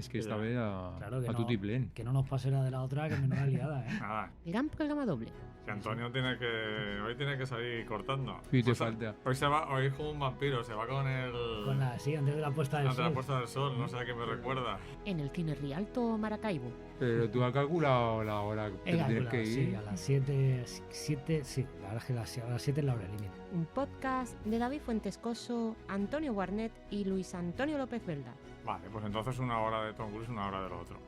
Es que esta vez Claro que a no, tutiplén. que no nos pase la de la otra, que menuda liada, ¿eh? Nada, Gran programa doble. que Antonio hoy tiene que salir cortando. Y te O sea, falta. Hoy es como un vampiro, se va con el... Sí, antes de la puesta del Ante la sol. puesta del sol, no sé a qué me recuerda. En el Cine Rialto Maracaibo. Pero tú has calculado la hora que He tienes calculado, que ir. sí, a las 7, sí, la verdad es que a las 7 es la hora límite. Un podcast de David Fuentescoso, Antonio Guarnet y Luis Antonio López Velda. Vale, pues entonces 1 hora de Tom Cruise, 1 hora del otro.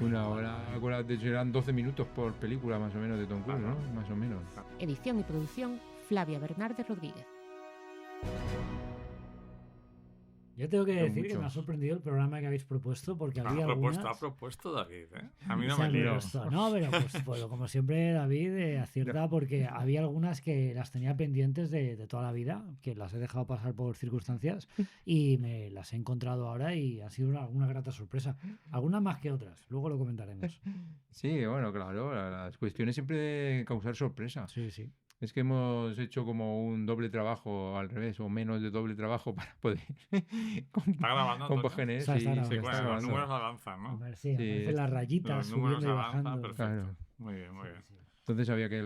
Una hora, de hecho eran 12 minutos por película más o menos de Tom Cruise, Ajá. ¿no? Más o menos. Edición y producción, Flavia Bernardes Rodríguez. Yo tengo que Pero decir que me ha muchos. sorprendido el programa que habéis propuesto, porque Ha había propuesto algunas... David, ¿eh? A mí no Se me han lío. propuesto. No, pero pues como siempre David acierta, porque había algunas que las tenía pendientes de toda la vida, que las he dejado pasar por circunstancias y me las he encontrado ahora y ha sido una grata sorpresa. Algunas más que otras, luego lo comentaremos. Sí, bueno, claro, las cuestiones siempre de causar sorpresa. Sí, sí. Es que hemos hecho como un doble trabajo al revés, o menos de doble trabajo para poder ¿Está grabando, Antonio? compaginar. Está grabando, Sí, está bueno, los grabando. números avanzan, A ¿no? ver, sí, Sí, aparecen las rayitas Los números subiendo y avanzan, bajando. perfecto. Claro. Muy bien, muy bien. Sí, Entonces había que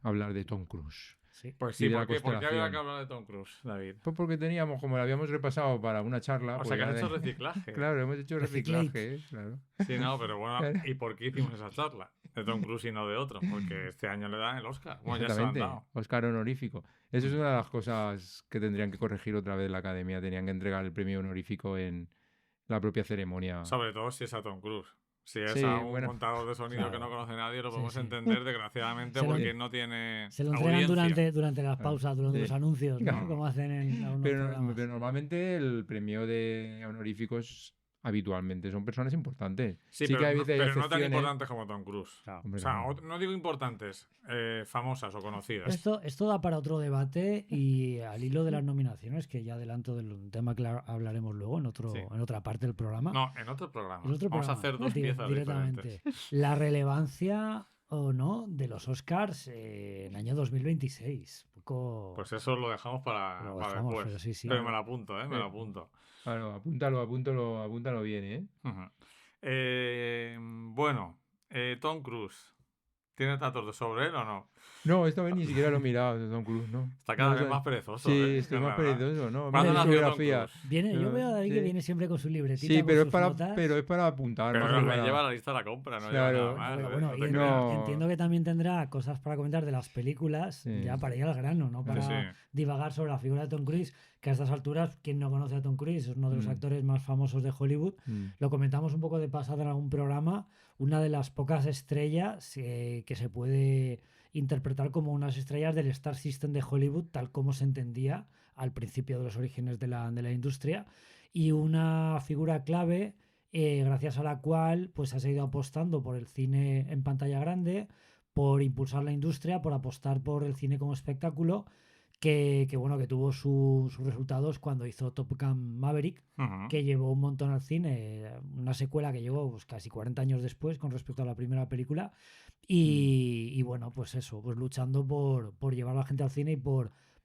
hablar de Tom Cruise. sí. Pues Y sí, de la ¿por qué había constelación. que hablar de Tom Cruise, David? Pues porque teníamos, como lo habíamos repasado para una charla. O pues sea, que ya has hecho de- reciclaje. Claro, hemos hecho Reciclate. reciclaje, claro. Sí, no, pero bueno, ¿y por qué hicimos esa charla? De Tom Cruise y no de otro. Porque este año le dan el Oscar. Bueno, ya se lo han Exactamente, dado. Oscar honorífico. Eso es una de las cosas que tendrían que corregir otra vez la academia. Tenían que entregar el premio honorífico en la propia ceremonia. Sobre todo si es a Tom Cruise. Si es Sí, a un bueno. contador de sonido Claro. que no conoce nadie, lo Sí, podemos sí. entender, desgraciadamente, Se lo- porque no tiene Se lo entregan audiencia. durante las pausas, durante Sí. los anuncios, ¿no? Claro. Como hacen en algunos Pero programas. normalmente el premio de honoríficos habitualmente son personas importantes. Sí, que pero, hay no, veces pero no tan excepciones. importantes como Tom Cruise. Claro. Hombre, O sea, claro. no digo importantes, famosas o conocidas. Esto da para otro debate y al hilo de las nominaciones, que ya adelanto del tema que hablaremos luego Sí. en otra parte del programa. No, en otro programa. En otro Vamos a programa, hacer dos piezas directamente. diferentes. La relevancia o no de los Oscars en el año 2026. Un poco... Pues eso lo dejamos para Lo para dejamos, después. pero sí, sí. Pero me lo apunto, me lo apunto. Claro, apúntalo bien, ¿eh? Ujú. Bueno, Tom Cruise. ¿Tiene datos de sobre él o no? No, esta vez ni siquiera lo he mirado de Tom Cruise, ¿no? Está cada No, vez o sea, más perezoso. Sí, estoy Es más verdad. perezoso, ¿no? ¿Cuándo Mira su nació Tom biografía. Cruise? Yo veo a David que Sí. viene siempre con su libretita. Sí, con pero sus notas. es para apuntar. Pero más no que me para- lleva la lista de la compra, no Claro. lleva nada más. Bueno, no te y creas. No. entiendo que también tendrá cosas para comentar de las películas, Sí. ya para ir al grano, no para Sí. divagar sobre la figura de Tom Cruise, que a estas alturas, quien no conoce a Tom Cruise, es uno de los actores más famosos de Hollywood. Lo comentamos un poco de pasada en algún programa, una de las pocas estrellas que se puede interpretar como unas estrellas del Star System de Hollywood, tal como se entendía al principio de los orígenes de la industria, y una figura clave gracias a la cual pues ha seguido apostando por el cine en pantalla grande, por impulsar la industria, por apostar por el cine como espectáculo, que tuvo sus resultados cuando hizo Top Gun Maverick, Ujú. que llevó un montón al cine, una secuela que llegó pues, casi 40 años después con respecto a la primera película, y bueno, pues eso, pues luchando por llevar a la gente al cine y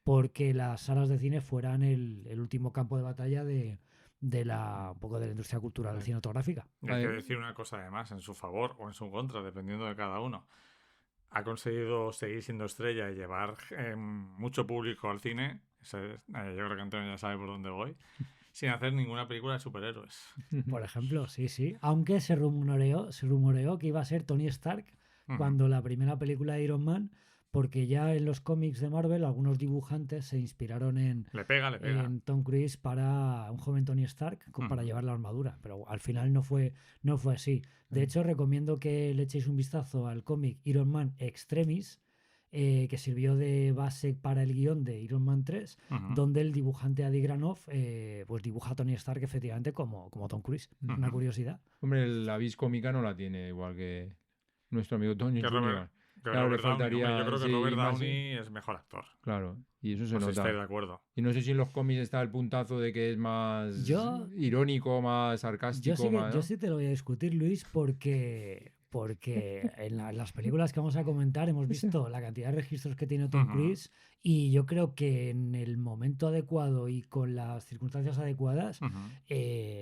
porque las salas de cine fueran el último campo de batalla un poco de la industria cultural cinematográfica. Y hay que decir una cosa además, en su favor o en su contra, dependiendo de cada uno. Ha conseguido seguir siendo estrella y llevar mucho público al cine. Yo creo que Antonio ya sabe por dónde voy. Sin hacer ninguna película de superhéroes. Por ejemplo, sí. Aunque se rumoreó que iba a ser Tony Stark Ujú. cuando la primera película de Iron Man, porque ya en los cómics de Marvel algunos dibujantes se inspiraron Le pega. en Tom Cruise para un joven Tony Stark para Ujú. llevar la armadura, pero al final no fue así. De hecho, recomiendo que le echéis un vistazo al cómic Iron Man Extremis, que sirvió de base para el guión de Iron Man 3, Ujú. donde el dibujante Adi Granoff pues dibuja a Tony Stark efectivamente como Tom Cruise. Una Ujú. curiosidad. Hombre, la vis cómica no la tiene igual que nuestro amigo Tony Que Jr. Robert, que Claro, Robert le Downey. faltaría- Hombre, yo creo que sí, Robert más, Downey es mejor actor. Claro, y eso se No sé si nota. estáis de acuerdo. Y no sé si en los cómics está el puntazo de que es más Yo- irónico, más sarcástico. Yo más, ¿no? sí te lo voy a discutir, Luis, porque porque en las películas que vamos a comentar hemos visto la cantidad de registros que tiene Tom Cruise y yo creo que en el momento adecuado y con las circunstancias adecuadas,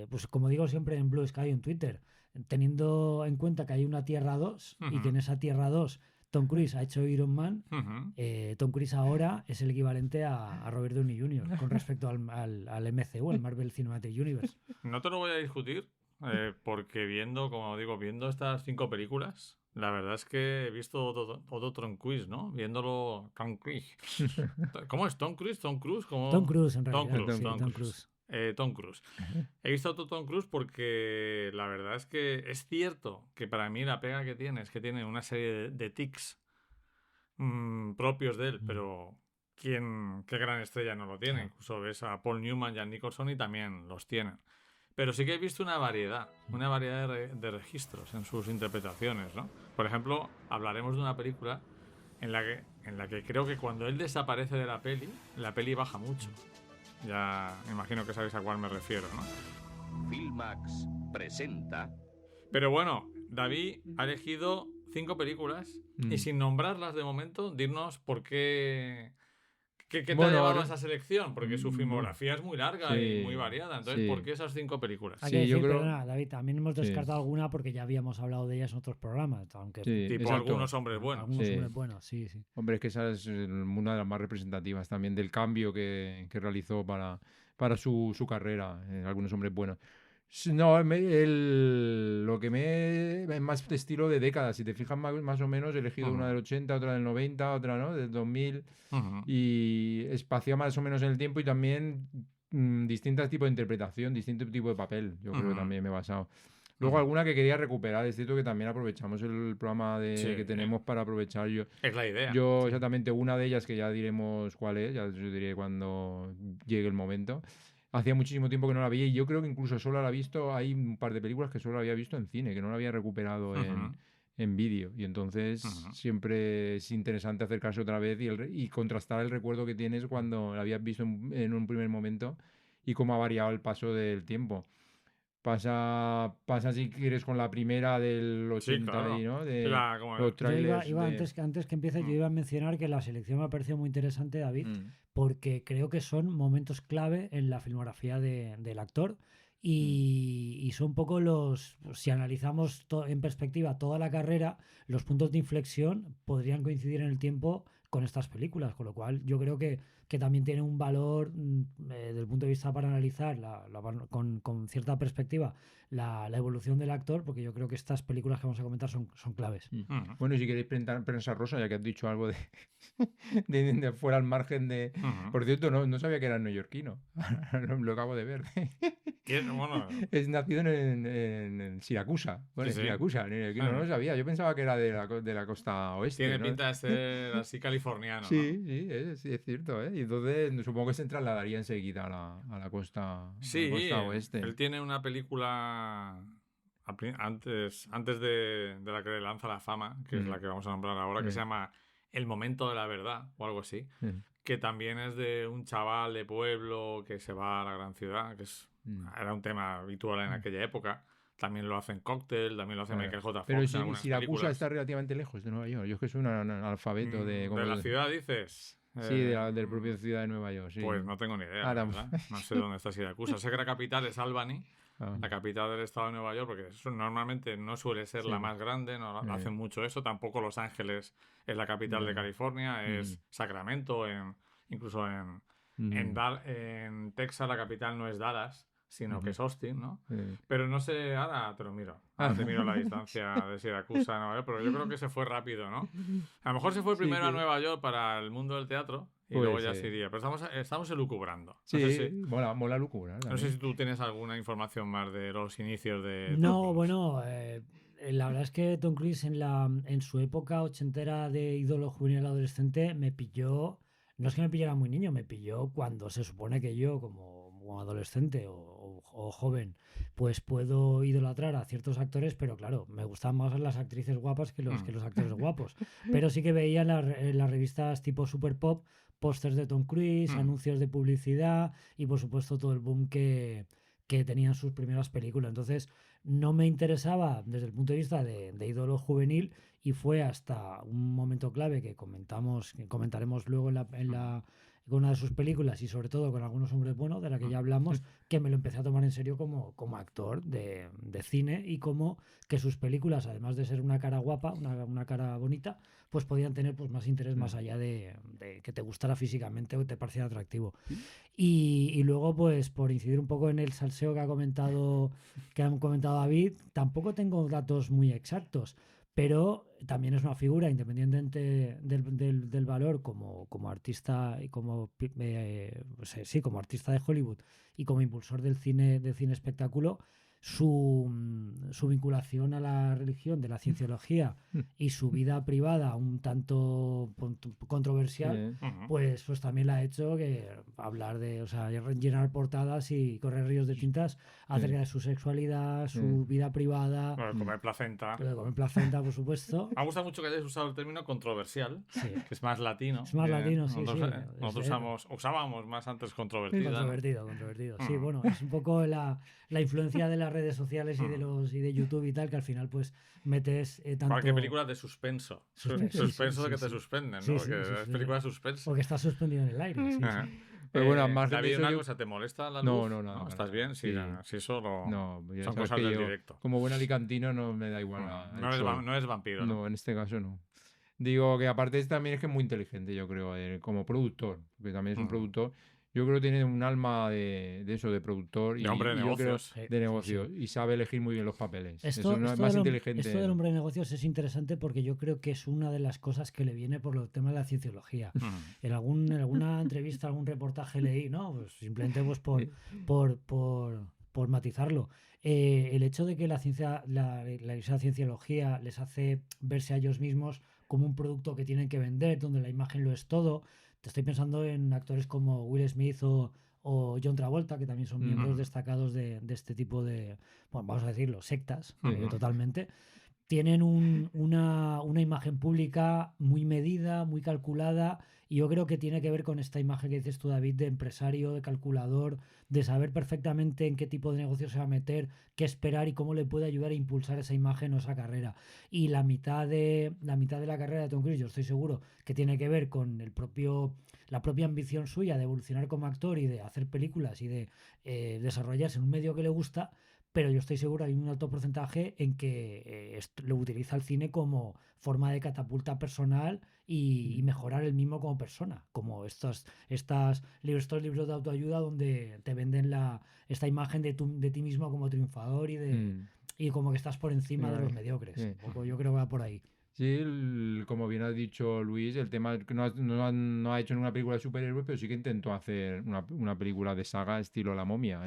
pues como digo siempre en Blue Sky en Twitter, teniendo en cuenta que hay una Tierra 2 y que en esa Tierra 2 Tom Cruise ha hecho Iron Man, Tom Cruise ahora es el equivalente a Robert Downey Jr. con respecto al MCU, al Marvel Cinematic Universe. No te lo voy a discutir, porque viendo estas 5 películas, la verdad es que he visto otro Tom Cruise, ¿no? Viéndolo, Tom Cruise. ¿Cómo es? ¿Tom Cruise? ¿Tom Cruise? Tom Cruise, en realidad. Tom Cruise. Tom Cruise. He visto otro Tom Cruise porque la verdad es que es cierto que para mí la pega que tiene es que tiene una serie de tics propios de él, pero qué gran estrella no lo tiene. Incluso ves a Paul Newman y a Nicholson y también los tienen. Pero sí que he visto una variedad de registros en sus interpretaciones, ¿no? Por ejemplo, hablaremos de una película en la que creo que cuando él desaparece de la peli baja mucho. Ya me imagino que sabéis a cuál me refiero, ¿no? Filmax presenta... Pero bueno, David ha elegido 5 películas y sin nombrarlas de momento, dirnos por qué... ¿Qué te ha llevado a esa selección? Porque su filmografía es muy larga y muy variada. Entonces, ¿por qué esas 5 películas? Hay que decir, perdona, David, también hemos descartado alguna porque ya habíamos hablado de ellas en otros programas. Aunque tipo Algunos hombres buenos. Algunos hombres buenos, sí. Hombre, es que esa es una de las más representativas también del cambio que realizó para su carrera, Algunos hombres buenos. No, lo que es más de estilo de décadas. Si te fijas más o menos, he elegido una del 80, otra del 90, otra ¿no? del 2000 y espacia más o menos en el tiempo y también distintos tipos de interpretación, distinto tipo de papel. Yo creo que también me he basado. Luego alguna que quería recuperar, es cierto que también aprovechamos el programa que tenemos para aprovechar. Es la idea. Yo exactamente una de ellas que ya diremos cuál es, ya os diré cuando llegue el momento. Hacía muchísimo tiempo que no la veía y yo creo que incluso solo la he visto, hay un par de películas que solo la había visto en cine, que no la había recuperado en vídeo. Y entonces siempre es interesante acercarse otra vez y contrastar el recuerdo que tienes cuando la habías visto en un primer momento y cómo ha variado el paso del tiempo. Pasa si quieres con la primera del 80, claro. ¿no? De los trailers. Antes que empiece, yo iba a mencionar que la selección me ha parecido muy interesante, David, porque creo que son momentos clave en la filmografía del actor y son un poco si analizamos en perspectiva toda la carrera, los puntos de inflexión podrían coincidir en el tiempo con estas películas, con lo cual yo creo que también tiene un valor desde el punto de vista para analizar con cierta perspectiva la evolución del actor, porque yo creo que estas películas que vamos a comentar son claves. Bueno, y si queréis prensa rosa, ya que has dicho algo de fuera al margen de... Por cierto, no sabía que era neoyorquino, lo acabo de ver. Bueno. Es nacido en Siracusa. Bueno, en Siracusa, no lo sabía. Yo pensaba que era de la costa oeste. Tiene pinta de ser así californiano. Sí, es cierto. Y entonces supongo que se trasladaría enseguida a la costa oeste. Él tiene una película antes de la que le lanza la fama, que es la que vamos a nombrar ahora, que se llama El momento de la verdad o algo así, que también es de un chaval de pueblo que se va a la gran ciudad, que era un tema habitual en aquella época. También lo hacen Cocktail, también lo hace Michael J. Fox. Pero Siracusa está relativamente lejos de Nueva York. Yo es que soy un analfabeto ¿De la ciudad, dices? Sí, de la propia ciudad de Nueva York. Sí. Pues no tengo ni idea. No sé dónde está Siracusa. Sé que la capital es Albany, la capital del estado de Nueva York, porque eso normalmente no suele ser la más grande, no hacen mucho eso. Tampoco Los Ángeles es la capital de California, es Sacramento, incluso en Texas la capital no es Dallas, sino que es Austin, ¿no? Pero no sé, ahora te lo miro. Ahora te miro la distancia de Siracusa a Nueva York, pero yo creo que se fue rápido, ¿no? A lo mejor se fue primero a Nueva York para el mundo del teatro y luego ya se iría. Pero estamos elucubrando. Mola lucubrar. No sé si tú tienes alguna información más de los inicios de... No, bueno, la verdad es que Tom Cruise en su época ochentera de ídolo juvenil adolescente me pilló... No es que me pillara muy niño, me pilló cuando se supone que yo, como adolescente o joven, pues puedo idolatrar a ciertos actores, pero claro, me gustan más las actrices guapas que los actores guapos. Pero sí que veía en las revistas tipo Super Pop pósters de Tom Cruise, anuncios de publicidad y por supuesto todo el boom que que tenían sus primeras películas. Entonces, no me interesaba desde el punto de vista de ídolo juvenil, y fue hasta un momento clave que comentaremos luego con una de sus películas, y sobre todo con Algunos hombres buenos, de la que ya hablamos, que me lo empecé a tomar en serio como actor de cine, y como que sus películas, además de ser una cara guapa, una cara bonita, pues podían tener pues más interés más allá de que te gustara físicamente o te pareciera atractivo. Y luego, pues por incidir un poco en el salseo que ha comentado David, tampoco tengo datos muy exactos, pero también es una figura, independientemente del valor como artista y como como artista de Hollywood y como impulsor del cine espectáculo. Su vinculación a la religión, de la cienciología, y su vida privada un tanto controversial, pues también la ha hecho que hablar de, llenar portadas y correr ríos de tintas acerca de su sexualidad, su vida privada. Lo de comer placenta. Lo de comer placenta, por supuesto. Me gusta mucho que hayas usado el término controversial, que es más latino. Es más latino, sí. Nosotros usábamos más antes controvertido. Controvertido. Sí, bueno, es un poco la influencia de las redes sociales y de YouTube y tal, que al final pues metes tanto... Cualquier película de suspenso. Suspenso de que te suspenden, ¿no? Porque es película de suspenso. Porque estás suspendido en el aire. Pero bueno, más David, una cosa, ¿te molesta la luz? No. ¿Estás bien? Sí, eso son cosas del directo. Como buen alicantino no me da igual. No es vampiro, ¿no? No, en este caso no. Digo que aparte también es que es muy inteligente, yo creo, como productor, porque también es un productor. Yo creo que tiene un alma de eso, de productor y hombre de negocios. De negocios, y sabe elegir muy bien los papeles. Esto es más inteligente. Esto del hombre de negocios es interesante porque yo creo que es una de las cosas que le viene por el tema de la cienciología. En alguna entrevista, algún reportaje leí, ¿no? Pues simplemente pues por matizarlo. El hecho de que la cienciología les hace verse a ellos mismos como un producto que tienen que vender, donde la imagen lo es todo. Te estoy pensando en actores como Will Smith o John Travolta, que también son miembros destacados de este tipo de, bueno, vamos a decirlo, sectas, totalmente. Tienen una imagen pública muy medida, muy calculada, y yo creo que tiene que ver con esta imagen que dices tú, David, de empresario, de calculador, de saber perfectamente en qué tipo de negocio se va a meter, qué esperar y cómo le puede ayudar a impulsar esa imagen o esa carrera. Y la mitad de la carrera de Tom Cruise, yo estoy seguro que tiene que ver con la propia ambición suya de evolucionar como actor y de hacer películas y de desarrollarse en un medio que le gusta. Pero yo estoy seguro hay un alto porcentaje en que lo utiliza el cine como forma de catapulta personal y mejorar el mismo como persona, como estos libros de autoayuda donde te venden esta imagen de ti mismo como triunfador y como que estás por encima de los mediocres. Un poco, yo creo que va por ahí. Sí, como bien ha dicho Luis, el tema que no ha hecho ninguna película de superhéroes, pero sí que intentó hacer una película de saga estilo La Momia,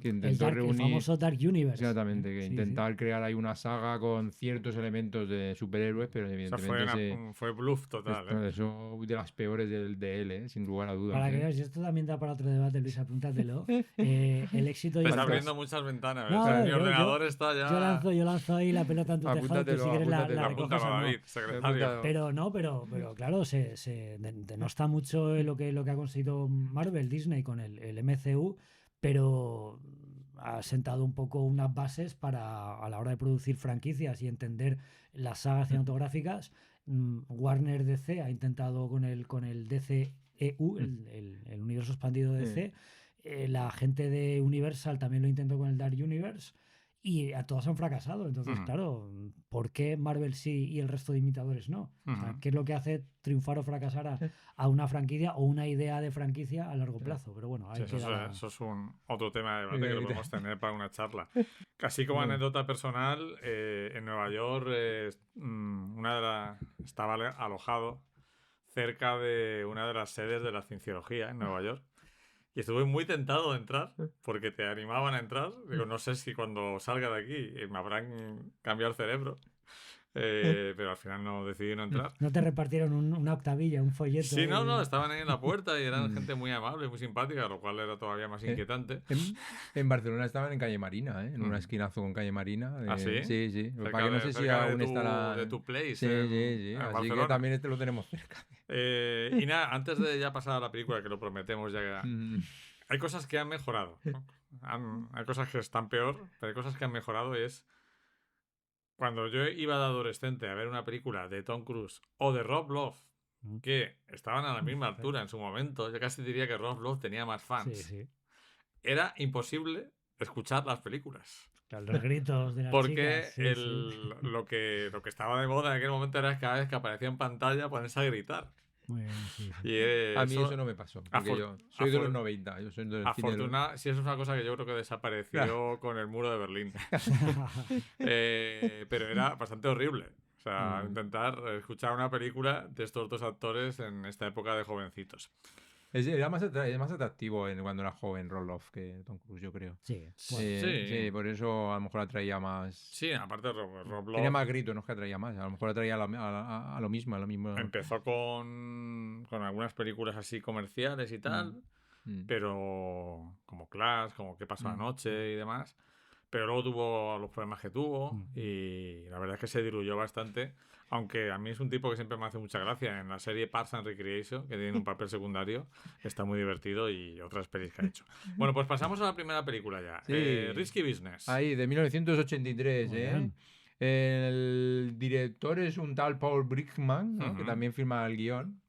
que intentó el famoso Dark Universe. Exactamente, que intentar crear ahí una saga con ciertos elementos de superhéroes, pero evidentemente fue bluff total. Eso de las peores de él, sin lugar a dudas. Para que veas, y esto también da para otro debate, Luis, apúntatelo. El éxito... Te está abriendo muchas ventanas. Mi ordenador está ya... Yo lanzo ahí la pelota en tu tejado, tú si quieres la recoges. David, secretario. Pero claro, se denosta mucho lo que ha conseguido Marvel, Disney con el MCU, pero ha sentado un poco unas bases para, a la hora de producir franquicias y entender las sagas cinematográficas. Warner DC ha intentado con el DCEU, el universo expandido de DC. La gente de Universal también lo intentó con el Dark Universe. Y a todos han fracasado. Entonces, claro, ¿por qué Marvel sí y el resto de imitadores no? O sea, ¿qué es lo que hace triunfar o fracasar a una franquicia o una idea de franquicia a largo plazo? Pero bueno, eso es otro tema de debate que lo podemos tener para una charla. Casi como anécdota personal, en Nueva York estaba alojado cerca de una de las sedes de la cienciología en Nueva York. Y estuve muy tentado de entrar, porque te animaban a entrar. Digo, no sé si cuando salga de aquí me habrán cambiado el cerebro. Pero al final decidí no entrar. ¿No te repartieron una octavilla, un folleto? Sí, no, estaban ahí en la puerta y eran gente muy amable, muy simpática, lo cual era todavía más inquietante. En Barcelona estaban en Calle Marina, en una esquinazo con Calle Marina. ¿Ah, sí? Sí. Para que no sé si aún estará... De tu place. Sí. Así que también lo tenemos cerca. Y nada, antes de ya pasar a la película, que lo prometemos ya... Hay cosas que han mejorado, ¿no? Hay cosas que están peor, pero hay cosas que han mejorado. Es cuando yo iba de adolescente a ver una película de Tom Cruise o de Rob Lowe, que estaban a la misma altura en su momento, yo casi diría que Rob Lowe tenía más fans. Sí. Era imposible escuchar las películas. Claro, los gritos de las Porque chicas. Sí. Lo que estaba de moda en aquel momento era cada vez que aparecía en pantalla ponerse a gritar. Muy bien, sí. Y A mí eso no me pasó, porque yo soy de los 90, yo soy del cine de los... sí, eso es una cosa que yo creo que desapareció con el muro de Berlín. Pero era bastante horrible. O sea, intentar escuchar una película de estos dos actores en esta época de jovencitos. Era más atractivo cuando era joven Roloff que Tom Cruise, yo creo. Sí. Sí, por eso a lo mejor atraía más... Sí, aparte Rob Lowe... Tenía más grito, no es que atraía más. A lo mejor atraía a lo mismo. Empezó con algunas películas así comerciales y tal, pero como Clash, como ¿Qué pasó anoche? Y demás. Pero luego tuvo los problemas que tuvo y la verdad es que se diluyó bastante. Aunque a mí es un tipo que siempre me hace mucha gracia. En la serie Parks and Recreation, que tiene un papel secundario, está muy divertido, y otras pelis que ha hecho. Bueno, pues pasamos a la primera película ya. Sí. Risky Business. Ahí, de 1983, El director es un tal Paul Brickman, ¿no? Que también firma el guión.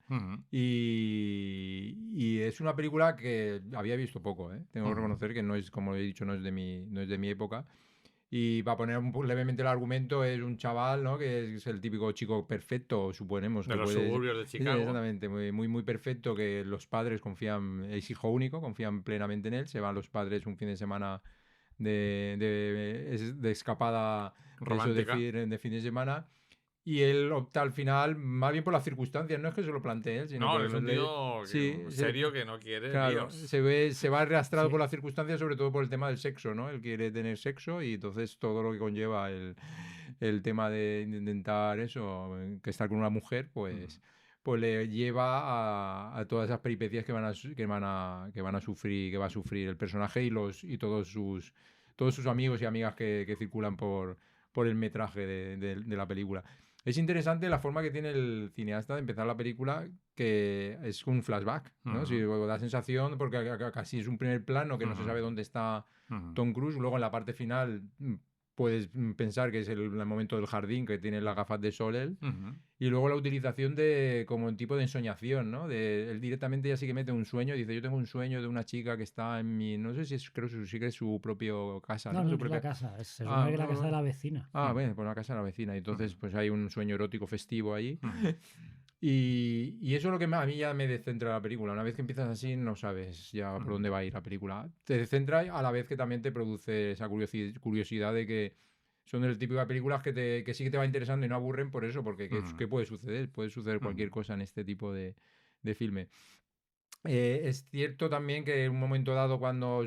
Y es una película que había visto poco, ¿eh? Tengo que reconocer que no es, como he dicho, no es de mi época. Y para poner levemente el argumento, es un chaval, ¿no? Que es el típico chico perfecto, suponemos. De los suburbios de Chicago. Exactamente, muy perfecto, que los padres es hijo único, confían plenamente en él. Se van los padres un fin de semana de escapada romántica, de fin de semana. Y él opta al final, más bien por las circunstancias, no es que se lo plantee él, sino es un tío serio que no quiere. Claro, se va arrastrado por las circunstancias, sobre todo por el tema del sexo, ¿no? Él quiere tener sexo y entonces todo lo que conlleva el tema de intentar eso, que estar con una mujer, pues le lleva a todas esas peripecias que va a sufrir el personaje y todos sus amigos y amigas que circulan por el metraje de la película. Es interesante la forma que tiene el cineasta de empezar la película, que es un flashback, ¿no? Si da sensación, porque casi es un primer plano que no se sabe dónde está Tom Cruise. Luego en la parte final puedes pensar que es el momento del jardín, que tiene las gafas de sol él. Y luego la utilización como un tipo de ensoñación, ¿no? Él directamente ya sí que mete un sueño. Dice, yo tengo un sueño de una chica que está en mi... No sé si es, creo que sí que es su propio casa. No, su es propia... la casa. Es la casa de la vecina. Bueno, pues la casa de la vecina. Y entonces pues hay un sueño erótico festivo ahí. Y eso es lo que a mí ya me descentra la película. Una vez que empiezas así, no sabes ya por dónde va a ir la película. Te descentra a la vez que también te produce esa curiosidad de que son el tipo de películas que sí que te va interesando y no aburren por eso, porque ¿qué puede suceder? Puede suceder cualquier cosa en este tipo de filme. Es cierto también que en un momento dado, cuando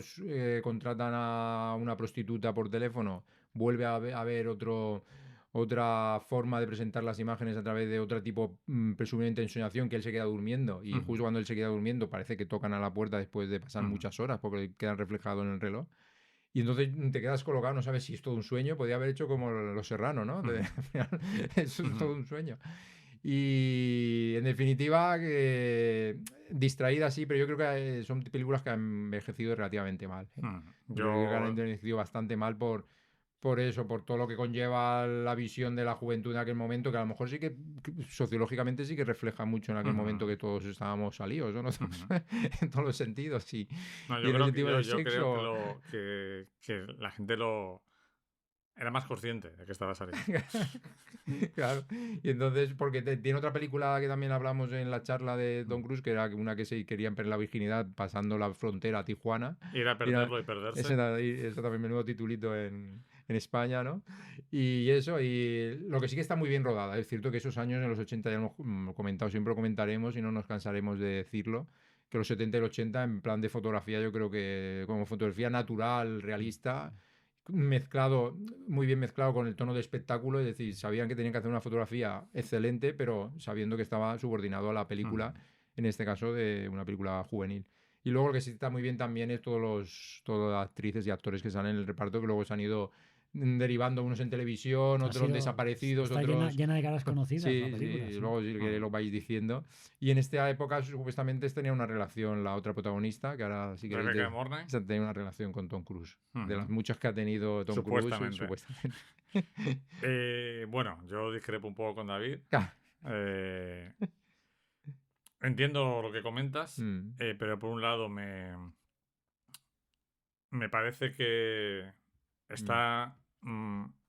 contratan a una prostituta por teléfono, vuelve a haber otra forma de presentar las imágenes a través de otro tipo, presumiblemente ensoñación, que él se queda durmiendo, y justo cuando él se queda durmiendo parece que tocan a la puerta después de pasar muchas horas, porque quedan reflejados en el reloj. Y entonces te quedas colocado, no sabes si es todo un sueño. Podría haber hecho como Los Serrano, ¿no? Al final, es todo un sueño. Y en definitiva, distraída sí, pero yo creo que son películas que han envejecido relativamente mal. Yo creo que han envejecido bastante mal por eso, por todo lo que conlleva la visión de la juventud en aquel momento, que a lo mejor sí que sociológicamente sí que refleja mucho en aquel momento que todos estábamos salidos, ¿no? En todos los sentidos, sí. No, yo creo que la gente era más consciente de que estaba saliendo. Claro. Y entonces, porque tiene otra película que también hablamos en la charla de Tom Cruise, que era una que se querían perder la virginidad pasando la frontera a Tijuana. Ir a perderlo y perderse. Eso también, menudo titulito en España, ¿no? Y eso, y lo que sí que está muy bien rodada. Es cierto que esos años, en los 80, ya hemos comentado, siempre lo comentaremos y no nos cansaremos de decirlo, que los 70 y los 80, en plan de fotografía, yo creo que como fotografía natural, realista, muy bien mezclado con el tono de espectáculo. Es decir, sabían que tenían que hacer una fotografía excelente, pero sabiendo que estaba subordinado a la película, en este caso de una película juvenil. Y luego lo que sí está muy bien también es todas las actrices y actores que salen en el reparto, que luego se han ido derivando unos en televisión, otros desaparecidos, está otros... llena de caras conocidas. Sí, la película, sí. luego si queréis lo vais diciendo. Y en esta época supuestamente tenía una relación la otra protagonista, que ahora sí que Rebecca Mornay. tenía una relación con Tom Cruise. De las muchas que ha tenido Tom Cruise, supuestamente. Bueno, yo discrepo un poco con David. Entiendo lo que comentas, pero por un lado me parece que está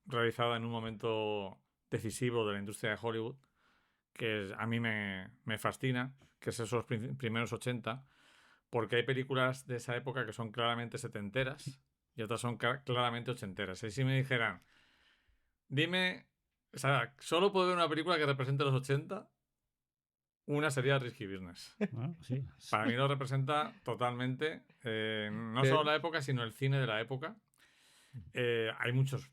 realizada en un momento decisivo de la industria de Hollywood, que a mí me fascina, que es esos primeros 80, porque hay películas de esa época que son claramente setenteras y otras son claramente ochenteras. Y si me dijeran, dime, o sea, solo puedo ver una película que represente los 80, una sería Risky Business. Bueno, sí. Para mí lo representa totalmente, no solo la época, sino el cine de la época. Hay muchos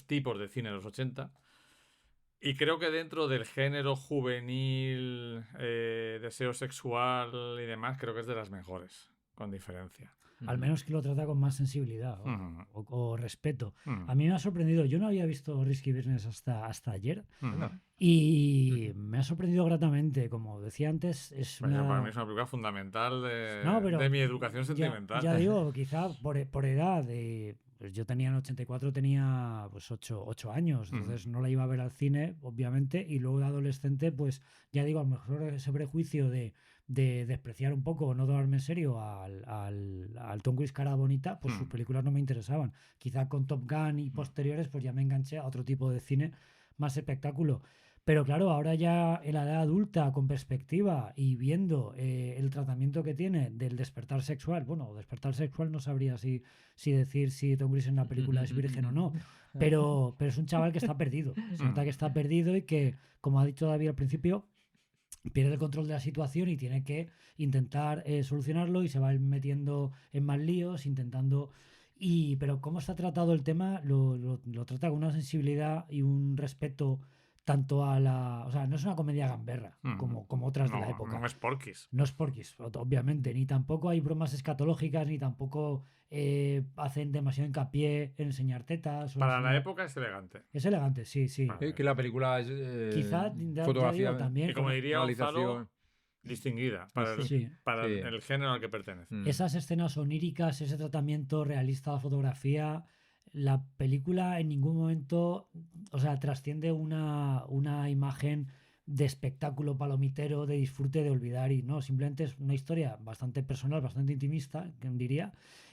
tipos de cine de los 80. Y creo que dentro del género juvenil, deseo sexual y demás, creo que es de las mejores, con diferencia. Al menos que lo trata con más sensibilidad o respeto. A mí me ha sorprendido. Yo no había visto Risky Business hasta ayer. Y me ha sorprendido gratamente. Como decía antes, para mí es una película fundamental de mi educación sentimental. Ya digo, quizá por edad. Pues yo tenía en 84, tenía pues 8 años. Entonces no la iba a ver al cine, obviamente. Y luego de adolescente, pues ya digo, a lo mejor ese prejuicio de despreciar un poco o no tomarme en serio al Tom Cruise cara bonita, pues sus películas no me interesaban. Quizá con Top Gun y posteriores pues ya me enganché a otro tipo de cine, más espectáculo. Pero claro, ahora ya en la edad adulta, con perspectiva y viendo el tratamiento que tiene del despertar sexual, bueno, despertar sexual no sabría si decir si Tom Cruise en la película es virgen o no, pero es un chaval que está perdido. Se nota que está perdido y que, como ha dicho David al principio, pierde el control de la situación y tiene que intentar solucionarlo y se va metiendo en más líos, intentando... Pero cómo está tratado el tema, lo trata con una sensibilidad y un respeto tanto a la... O sea, no es una comedia gamberra como otras de la época. No es Porky's. No es Porky's, obviamente. Ni tampoco hay bromas escatológicas, ni tampoco hacen demasiado hincapié en enseñar tetas. Para la época es elegante. Es elegante, sí. Que la película es quizá fotografía también. Y como diría Gonzalo, distinguida para el género al que pertenece. Esas escenas oníricas, ese tratamiento realista de la fotografía, la película en ningún momento, o sea, trasciende una imagen de espectáculo palomitero, de disfrute, de olvidar, y no, simplemente es una historia bastante personal, bastante intimista, diría,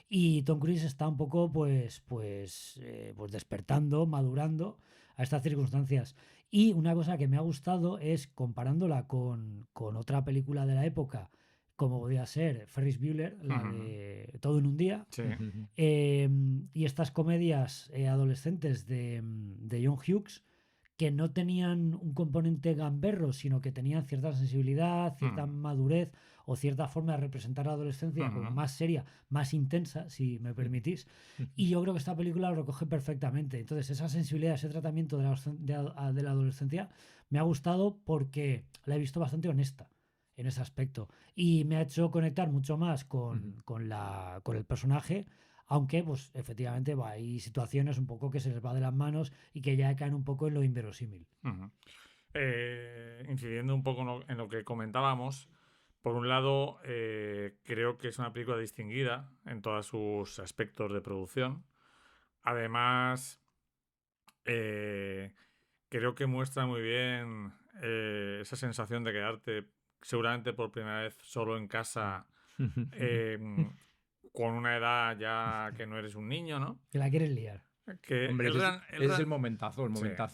y Tom Cruise está un poco pues despertando, madurando a estas circunstancias. Y una cosa que me ha gustado es, comparándola con otra película de la época, como podía ser Ferris Bueller, la de Todo en un día, y estas comedias adolescentes de John Hughes, que no tenían un componente gamberro, sino que tenían cierta sensibilidad, cierta madurez o cierta forma de representar la adolescencia como más seria, más intensa, si me permitís. Y yo creo que esta película lo recoge perfectamente. Entonces, esa sensibilidad, ese tratamiento de la adolescencia me ha gustado porque la he visto bastante honesta en ese aspecto. Y me ha hecho conectar mucho más con el personaje, aunque pues efectivamente hay situaciones un poco que se les va de las manos y que ya caen un poco en lo inverosímil. Incidiendo un poco en lo que comentábamos, por un lado creo que es una película distinguida en todos sus aspectos de producción. Además creo que muestra muy bien esa sensación de quedarte seguramente por primera vez solo en casa con una edad ya que no eres un niño, ¿no? Que la quieres liar. Hombre, ese es el momentazo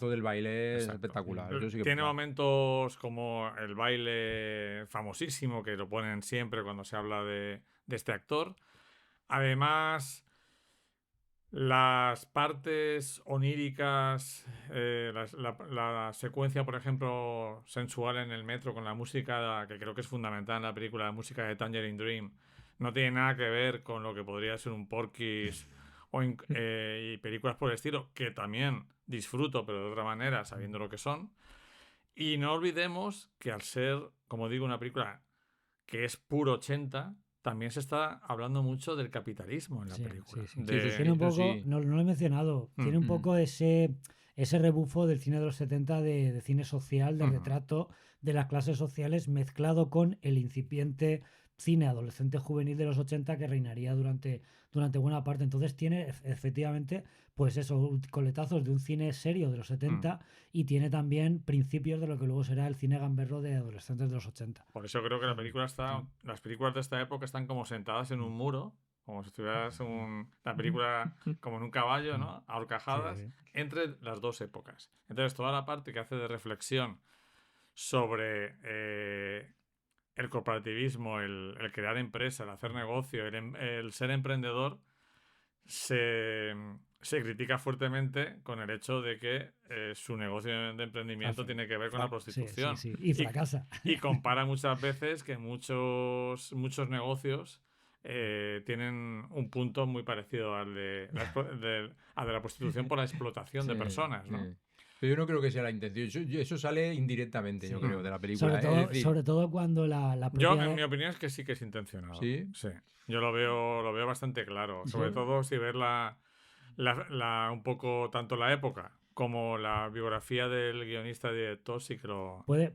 del baile es espectacular. Eso sí que tiene momentos como el baile famosísimo, que lo ponen siempre cuando se habla de este actor. Además, las partes oníricas, la secuencia, por ejemplo, sensual en el metro con la música, que creo que es fundamental en la película, la música de Tangerine Dream, no tiene nada que ver con lo que podría ser un Porky's y películas por el estilo, que también disfruto, pero de otra manera, sabiendo lo que son. Y no olvidemos que al ser, como digo, una película que es puro 80, también se está hablando mucho del capitalismo en la película. Sí. De- Tiene un poco, sí. no lo he mencionado, tiene un poco ese rebufo del cine de los 70 de cine social, de Ujú. retrato de las clases sociales, mezclado con el incipiente cine adolescente juvenil de los 80 que reinaría durante buena parte. Entonces tiene efectivamente, pues eso, coletazos de un cine serio de los 70 y tiene también principios de lo que luego será el cine gamberro de adolescentes de los 80. Por eso creo que la película las películas de esta época están como sentadas en un muro, como si estuvieras la película como en un caballo, ¿no? Ahorcajadas, Sí. entre las dos épocas. Entonces, toda la parte que hace de reflexión sobre el corporativismo, el crear empresa, el hacer negocio, el ser emprendedor, se critica fuertemente con el hecho de que su negocio de emprendimiento tiene que ver con la prostitución. Sí. Y fracasa. Y compara muchas veces que muchos negocios tienen un punto muy parecido al de la prostitución por la explotación de personas, ¿no? Sí. Pero yo no creo que sea la intención. Eso sale indirectamente, yo creo, de la película. Sobre todo cuando la Yo, propia... en mi opinión, es que sí que es intencionado. ¿Sí? Yo lo veo bastante claro. Sobre todo si ves un poco tanto la época como la biografía del guionista y director, sí que lo Puede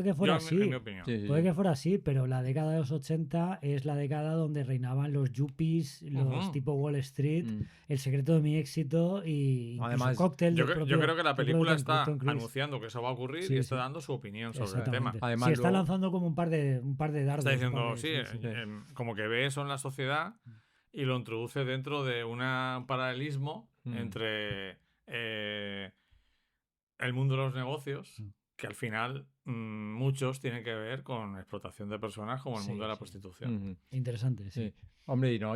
que fuera así. En mi opinión. Sí. Puede que fuera así, pero la década de los 80 es la década donde reinaban los yuppies, los tipo Wall Street, El secreto de mi éxito y Además, Cóctel. Yo creo que la película está Tom Cruise. anunciando que eso va a ocurrir y está dando su opinión sobre el tema. Además, está lanzando como un par de dardos. Está diciendo, como que ve eso en la sociedad y lo introduce dentro de un paralelismo entre el mundo de los negocios, que al final muchos tienen que ver con explotación de personas, como el mundo de la prostitución. Interesante, sí. Hombre, y lo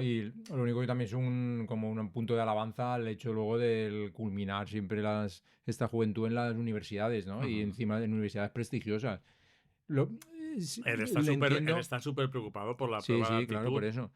único que también es como un punto de alabanza al hecho luego del culminar siempre esta juventud en las universidades, ¿no? Y encima en universidades prestigiosas. Él está súper preocupado por la prueba de Sí, actitud. claro, por eso.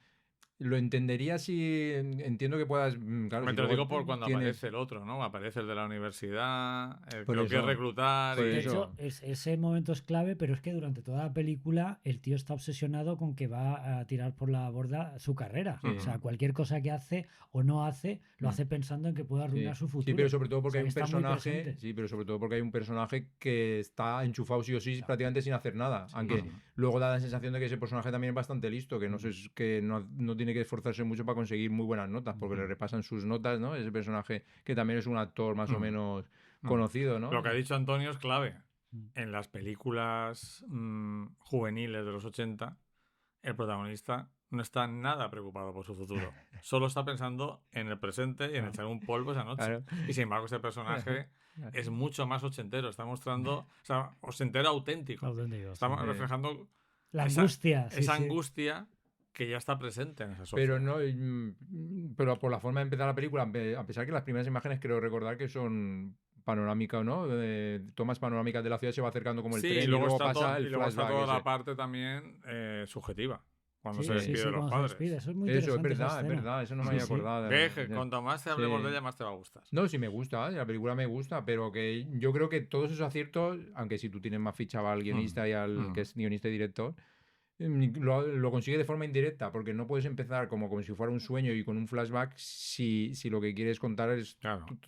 Lo entendería si entiendo que puedas... Claro, te lo digo por cuando aparece el otro, ¿no? Aparece el de la universidad, el que lo quiere reclutar. De hecho, ese momento es clave, pero es que durante toda la película el tío está obsesionado con que va a tirar por la borda su carrera. O sea, cualquier cosa que hace o no hace, lo hace pensando en que puede arruinar su futuro. Sí, pero sobre todo porque hay un personaje... Sí, pero sobre todo porque hay un personaje que está enchufado sí o sí prácticamente sin hacer nada. Aunque luego da la sensación de que ese personaje también es bastante listo, que no tiene que esforzarse mucho para conseguir muy buenas notas, porque le repasan sus notas, ¿no? Ese personaje que también es un actor más o menos conocido, ¿no? Lo que ha dicho Antonio es clave. En las películas juveniles de los 80, el protagonista no está nada preocupado por su futuro. Solo está pensando en el presente y en echar un polvo esa noche. Claro. Y sin embargo, ese personaje es mucho más ochentero. Está mostrando, ochentero auténtico. Estamos reflejando la angustia. Esa angustia que ya está presente en esa sociedad. Pero por la forma de empezar la película, a pesar que las primeras imágenes creo recordar que son panorámicas, ¿no? Tomas panorámicas de la ciudad, se va acercando como el tren y luego pasa el flashback. Está toda la parte también subjetiva. Cuando se despide de los padres. Eso es muy interesante. Es verdad, eso no me había acordado. Cuanto más te hablemos de ella, más te va a gustar. No, sí me gusta, la película me gusta, pero que yo creo que todos esos aciertos, aunque si tú tienes más ficha al guionista y al que es guionista y director, lo consigue de forma indirecta, porque no puedes empezar como si fuera un sueño y con un flashback si lo que quieres contar es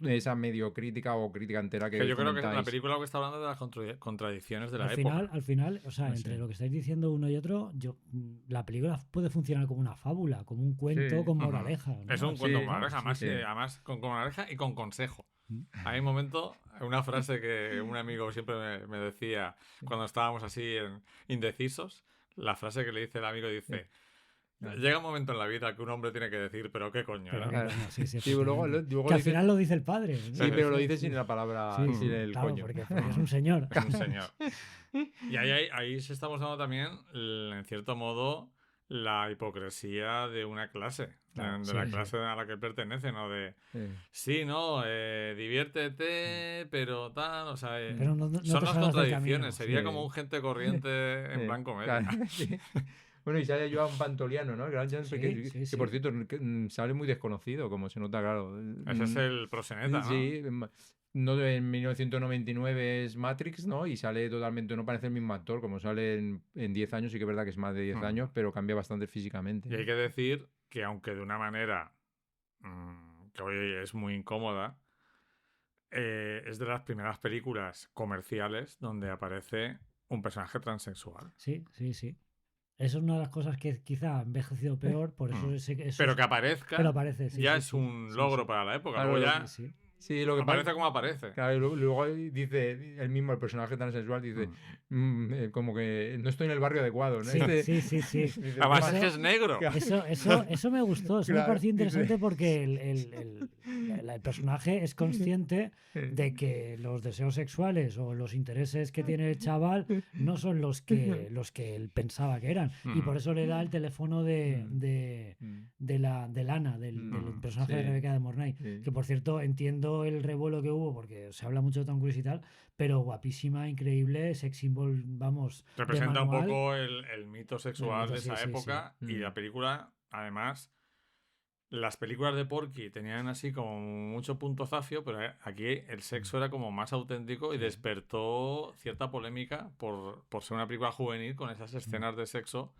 esa medio crítica o crítica entera que yo creo que la película lo que está hablando de las contradicciones de la época. Al final, o sea, entre lo que estáis diciendo uno y otro, la película puede funcionar como una fábula, como un cuento con moraleja, ¿no? Es un cuento con moraleja, además con moraleja y con consejo. Hay un momento, una frase que un amigo siempre me decía cuando estábamos así indecisos. La frase que le dice el amigo dice: llega un momento en la vida que un hombre tiene que decir, pero qué coño, ¿no? Luego que al final lo dice el padre, ¿no? Sí, pero lo dice sin la palabra, sin el coño. Porque es un señor. Es un señor. Y ahí se está mostrando también, en cierto modo, la hipocresía de una clase, de la clase a la que pertenece, ¿no? Diviértete, pero tal, o sea, pero no son las contradicciones. Sería como un gente corriente en blanco medio. Bueno, y sale Joan Pantoliano, ¿no? Que por cierto sale muy desconocido, como se nota, claro. Ese es el proxeneta, ¿no? Sí, No, en 1999 es Matrix, ¿no? Y sale totalmente, no parece el mismo actor, como sale en 10 años, sí que es verdad que es más de 10 años, pero cambia bastante físicamente. Y hay que decir que aunque de una manera que hoy es muy incómoda, es de las primeras películas comerciales donde aparece un personaje transexual. Sí. Eso es una de las cosas que quizá ha envejecido peor, por eso Pero que aparezca pero aparece, sí, ya sí, es sí, un sí, logro sí. para la época. Claro, Luego ya Sí, lo que aparece pasa, como aparece. claro, y luego dice el mismo, el personaje transexual, dice como que no estoy en el barrio adecuado, ¿no? Sí. Dice, Además es que es negro. Eso me gustó, eso me Claro, pareció interesante dice- porque el personaje es consciente de que los deseos sexuales o los intereses que tiene el chaval no son los que él pensaba que eran. Y por eso le da el teléfono de Lana, del personaje de sí, Rebeca de Mornay. sí. Que por cierto, entiendo el revuelo que hubo porque se habla mucho de Tom Cruise y tal, pero guapísima, increíble, sex symbol, vamos. Representa de un manual. poco el mito sexual mito, de esa sí, sí, época sí. y la película, además, las películas de Porky tenían así como mucho punto zafio, pero aquí el sexo era como más auténtico y despertó cierta polémica por ser una película juvenil con esas escenas de sexo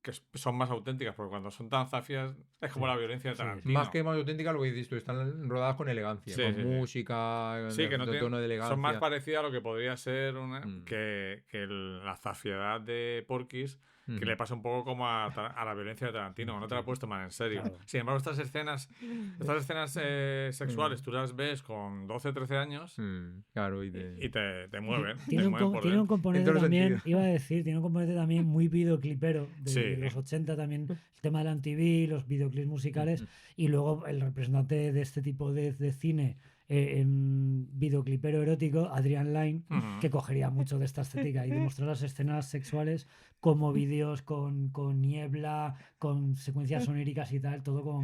que son más auténticas, porque cuando son tan zafias es como Sí, la violencia de sí, Tarantino. Más que más auténtica, lo que dices tú, están rodadas con elegancia, Sí, con sí, sí. música, Sí, que no de tono de elegancia. son más parecidas a lo que podría ser que la zafiedad de Porky's, que le pasa un poco como a la violencia de Tarantino, no te la puedes tomar en serio. Claro. Sin embargo, estas escenas sexuales tú las ves con 12, 13 años Claro, y te mueven. Tiene un por componente En todos los también, sentidos. iba a decir, tiene un componente también muy videoclipero de Sí. los 80 también, el tema del MTV, los videoclips musicales y luego el representante de este tipo de cine en videoclipero erótico, Adrian Lyne, que cogería mucho de esta estética y demostrar las escenas sexuales como vídeos con niebla, con secuencias soníricas y tal, todo como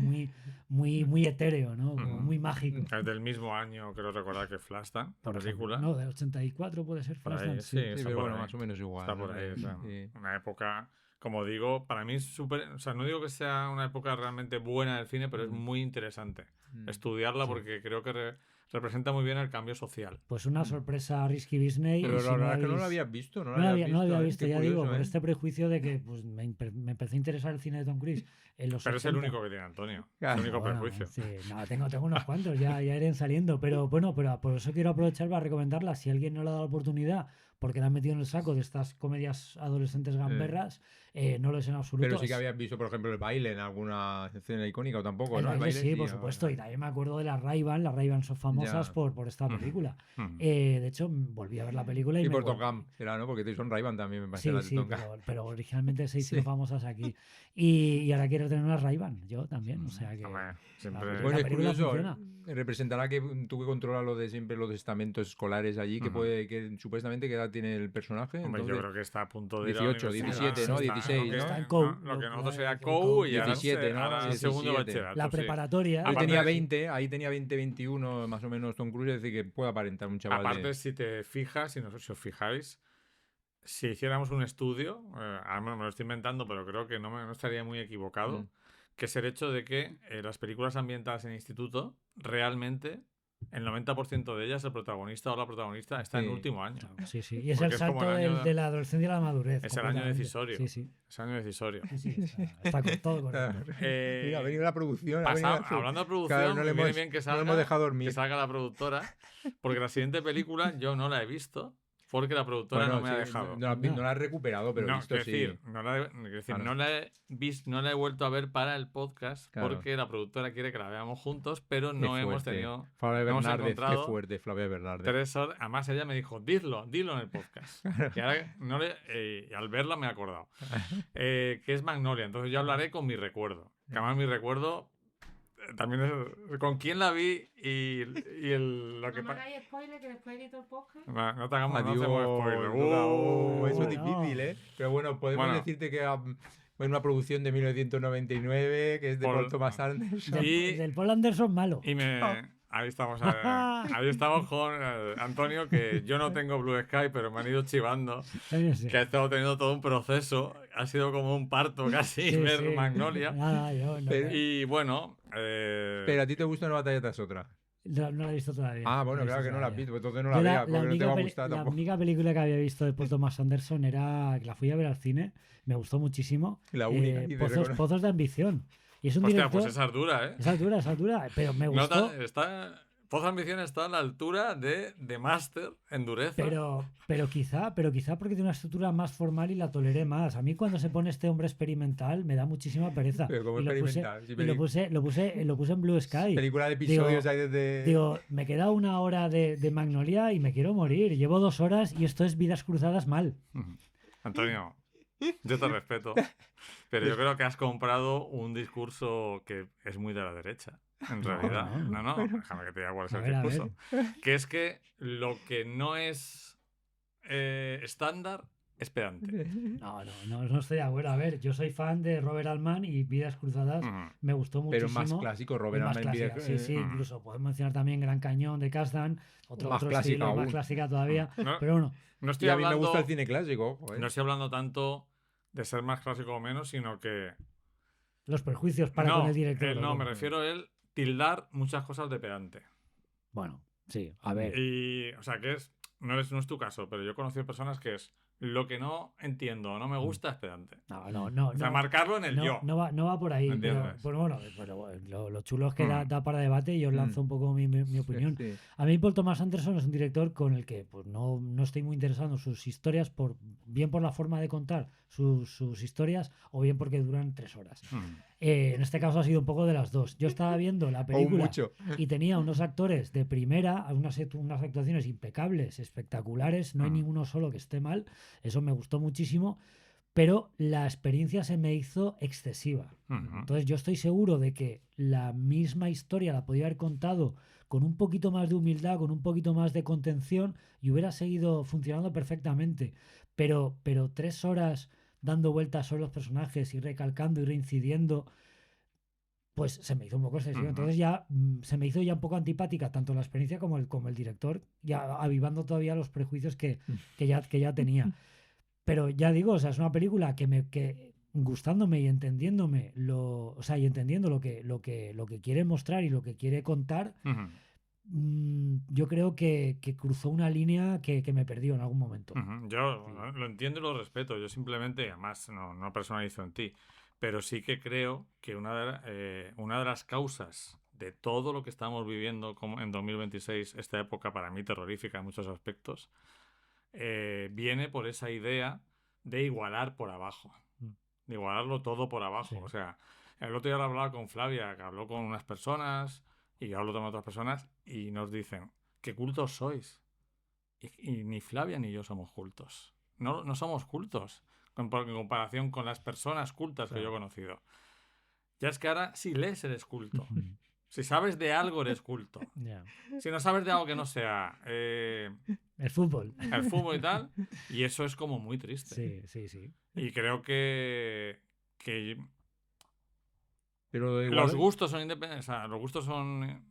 muy etéreo, ¿no? Como muy mágico. Es del mismo año, creo recordar, que Flashdance, la Por ejemplo. película. No, del 84 puede ser Por ahí, Flashdance, sí, Sí, está pero por bueno, ahí. más o menos igual. Está por ahí, o sea, Sí. una época, como digo, para mí es súper, o sea, no digo que sea una época realmente buena del cine, pero es muy interesante estudiarla porque creo que representa muy bien el cambio social. Pues una sorpresa Risky Business. Pero y si la verdad no es que no lo habéis- habías visto, no la había visto, Qué ya curioso, digo, por ¿eh? este prejuicio de que pues, me empezó a interesar el cine de Tom Cruise en los Pero es el 80. único que tiene Antonio. Claro. Es el único Bueno, prejuicio. sí, no, tengo unos cuantos, ya irán saliendo. Pero bueno, pero por eso quiero aprovechar para recomendarla. Si alguien no le ha dado la oportunidad, porque la han metido en el saco de estas comedias adolescentes gamberras, no lo es en absoluto. Pero sí que habías visto, por ejemplo, el baile en alguna escena icónica o tampoco, El ¿no? baile sí, por ah, supuesto. vale. Y también me acuerdo de las Ray-Ban. Las Ray-Ban son famosas Ya. por esta película. De hecho, volví a ver la película y Y me por vol- Top Gun, será, ¿no? Porque son Ray-Ban también, me parece. Sí, las de sí, Top Gun. pero originalmente se hicieron famosas aquí. Y ahora quiero tener unas Ray-Ban, yo también. O sea que. Hombre, siempre... La Bueno, es película curioso, funciona. representará que tú que controlas lo de siempre los estamentos escolares allí, que supuestamente qué edad tiene el personaje. Hombre, yo Entonces, creo que está a punto de ir a 18, la universidad. 17, ¿no? Está- 16, lo que- ¿no? Está en COU, Lo que lo nosotros que sería hay COU COU. y ahora 17, ¿no? ahora el segundo 17. bachillerato. La sí. preparatoria. Ahí Aparte tenía de- 20, ahí tenía 20, 21 más o menos Tom Cruise, es decir, que puede aparentar un chaval Aparte, si te fijas, si os fijáis, si hiciéramos un estudio, ahora me lo estoy inventando, pero creo que no estaría muy equivocado, que es el hecho de que las películas ambientadas en instituto, realmente, el 90% de ellas, el protagonista o la protagonista está en Sí. último año. Sí, sí. Y es Porque el es como salto el año de la adolescencia a la madurez. Es el año completamente. decisorio. Sí, sí. Es año decisorio. Sí, sí, está con todo correcto. Mira, ha venido la producción. Hablando de producción, Claro, no le me viene hemos- bien que no salga, le hemos dejado dormir. que salga la productora, porque la siguiente película yo no la he visto, porque la productora no me ha dejado. No la has recuperado, pero No, visto quiero sí. decir, no la he visto, no la he vuelto a ver para el podcast Claro. porque la productora quiere que la veamos juntos, pero Qué no hemos fuerte. tenido Flavia hemos Bernárdez, qué encontrado fuerte, Flavia Bernárdez. 3 horas. Además ella me dijo, dilo en el podcast. Y ahora y al verla me he acordado. Que es Magnolia. Entonces yo hablaré con mi recuerdo. Que además mi recuerdo también es con quién la vi lo que No me pasa. hagáis spoiler, que después edito el podcast. No te hagamos, no Adiós, hacemos spoiler. eso es no. difícil, ¿eh? Pero bueno, podemos Bueno. decirte que fue una producción de que es de Paul- Paul Thomas Anderson. Y- Del Paul Anderson malo. Y ahí estamos con Antonio, que yo no tengo Blue Sky, pero me han ido chivando, que ha estado teniendo todo un proceso. Ha sido como un parto casi Sí, ver sí. Magnolia. Nada, yo no. Pero- Y bueno, Pero a ti te gusta una batalla tras otra. No, no la he visto todavía. Bueno, claro que no la has todavía. visto, pues entonces no la Yo veas, porque no te va a peli- gustar la tampoco. única película que había visto de Paul Thomas Anderson era que la fui a ver al cine, me gustó muchísimo. La única, dice, Pozos de ambición. Y es un Hostia, director. pues esa es dura, ¿eh? Es altura, pero me gustó. Pozo de Ambición está a la altura de Master en dureza. Pero quizá porque tiene una estructura más formal y la toleré más. A mí cuando se pone este hombre experimental me da muchísima pereza. Pero como Y experimental. lo puse en Blue Sky. Película de episodios hay desde... Digo, me queda 1 hora de Magnolia y me quiero morir. Llevo 2 horas y esto es Vidas Cruzadas mal. Antonio, yo te respeto, pero yo creo que has comprado un discurso que es muy de la derecha. En realidad, no, déjame que te diga cuál es el discurso. Que es que lo que no es estándar es pedante. No estoy de acuerdo. A ver, yo soy fan de Robert Altman y Vidas Cruzadas me gustó muchísimo. Pero más clásico, Robert Altman. Sí, incluso podemos mencionar también Gran Cañón de Kasdan, otro estilo más clásica todavía. Pero bueno. No estoy a hablando, mí me gusta el cine clásico. No estoy hablando tanto de ser más clásico o menos, sino que... Los prejuicios con el director. Me refiero a él tildar muchas cosas de pedante. Bueno, sí, a ver. Y, o sea, que no es tu caso, pero yo he conocido personas que es lo que no entiendo o no me gusta es pedante. No. O sea, marcarlo en el yo. No va por ahí. Pero lo chulo es que da para debate y yo lanzo un poco mi opinión. Sí. A mí Paul Thomas Anderson es un director con el que pues, no estoy muy interesado en sus historias, bien por la forma de contar sus historias o bien porque duran 3 horas. En este caso ha sido un poco de las dos. Yo estaba viendo la película y tenía unos actores de primera, unas actuaciones impecables, espectaculares, no hay ninguno solo que esté mal, eso me gustó muchísimo, pero la experiencia se me hizo excesiva. Entonces yo estoy seguro de que la misma historia la podía haber contado con un poquito más de humildad, con un poquito más de contención y hubiera seguido funcionando perfectamente. Pero 3 horas dando vueltas sobre los personajes y recalcando y reincidiendo, pues se me hizo un poco excesivo. Entonces ya se me hizo ya un poco antipática tanto la experiencia como el director, ya avivando todavía los prejuicios que ya tenía. Pero ya digo, o sea, es una película que gustándome y entendiéndome y entendiendo lo que quiere mostrar y lo que quiere contar, yo creo que cruzó una línea que me perdió en algún momento. Yo lo entiendo y lo respeto. Yo simplemente, además, no personalizo en ti, pero sí que creo que una de las causas de todo lo que estamos viviendo como en 2026, esta época para mí terrorífica en muchos aspectos, viene por esa idea de igualar por abajo, de igualarlo todo por abajo. Sí. O sea, el otro día hablaba con Flavia, que habló con unas personas y yo hablo con otras personas y nos dicen, ¿qué cultos sois? Y ni Flavia ni yo somos cultos. No somos cultos en comparación con las personas cultas que yo he conocido. Ya es que ahora si lees eres culto. Si sabes de algo eres culto. Si no sabes de algo que no sea el fútbol y tal, y eso es como muy triste. Sí. Y creo que pero los gustos son independientes, o sea, los gustos son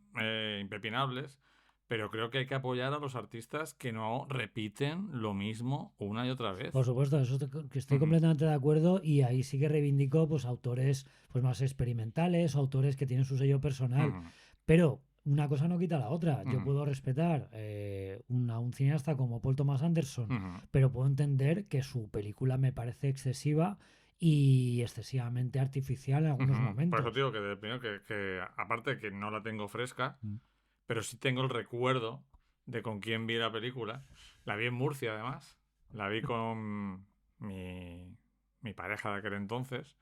impepinables, pero creo que hay que apoyar a los artistas que no repiten lo mismo una y otra vez. Por supuesto, eso que estoy completamente de acuerdo, y ahí sí que reivindico pues autores pues más experimentales, autores que tienen su sello personal. Pero una cosa no quita la otra. Yo puedo respetar a un cineasta como Paul Thomas Anderson, pero puedo entender que su película me parece excesiva y excesivamente artificial en algunos momentos. Por eso digo que aparte que no la tengo fresca, pero sí tengo el recuerdo de con quién vi la película. La vi en Murcia, además. La vi con mi pareja de aquel entonces,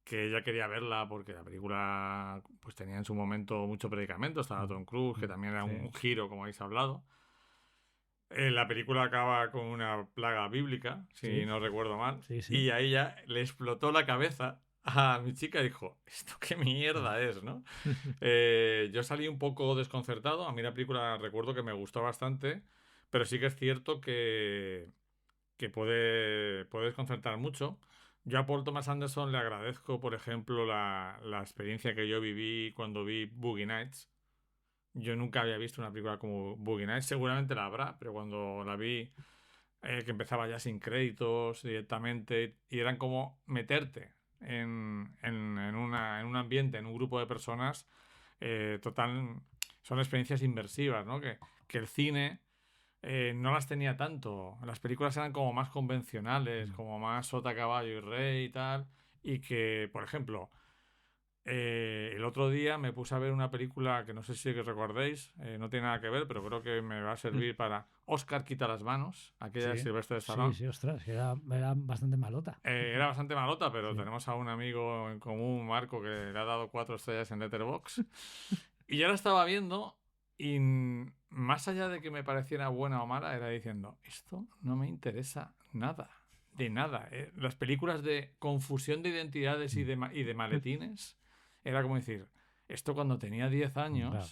que ella quería verla porque la película pues tenía en su momento mucho predicamento. Estaba Tom Cruise, que también era un giro, como habéis hablado. La película acaba con una plaga bíblica, si no recuerdo mal. Y a ella le explotó la cabeza a mi chica y dijo, ¿esto qué mierda es, no? Yo salí un poco desconcertado. A mí la película recuerdo que me gustó bastante, pero sí que es cierto que puede desconcertar mucho. Yo a Paul Thomas Anderson le agradezco, por ejemplo, la experiencia que yo viví cuando vi Boogie Nights. Yo nunca había visto una película como Boogie Nights. Seguramente la habrá, pero cuando la vi, que empezaba ya sin créditos directamente, y eran como meterte en un ambiente, en un grupo de personas son experiencias inmersivas, ¿no? Que el cine no las tenía tanto. Las películas eran como más convencionales, como más sota, caballo y rey y tal. Y que, por ejemplo, el otro día me puse a ver una película que no sé si recordéis, no tiene nada que ver, pero creo que me va a servir para Oscar quita las manos, aquella de Sí, Silvestre Stallone. sí, ostras, que era bastante malota. Era bastante malota, pero Sí. tenemos a un amigo en común, Marco, que le ha dado 4 estrellas en Letterboxd. Y yo la estaba viendo y más allá de que me pareciera buena o mala, era diciendo, esto no me interesa nada, de nada. Las películas de confusión de identidades y de maletines, era como decir, esto cuando tenía 10 años Claro.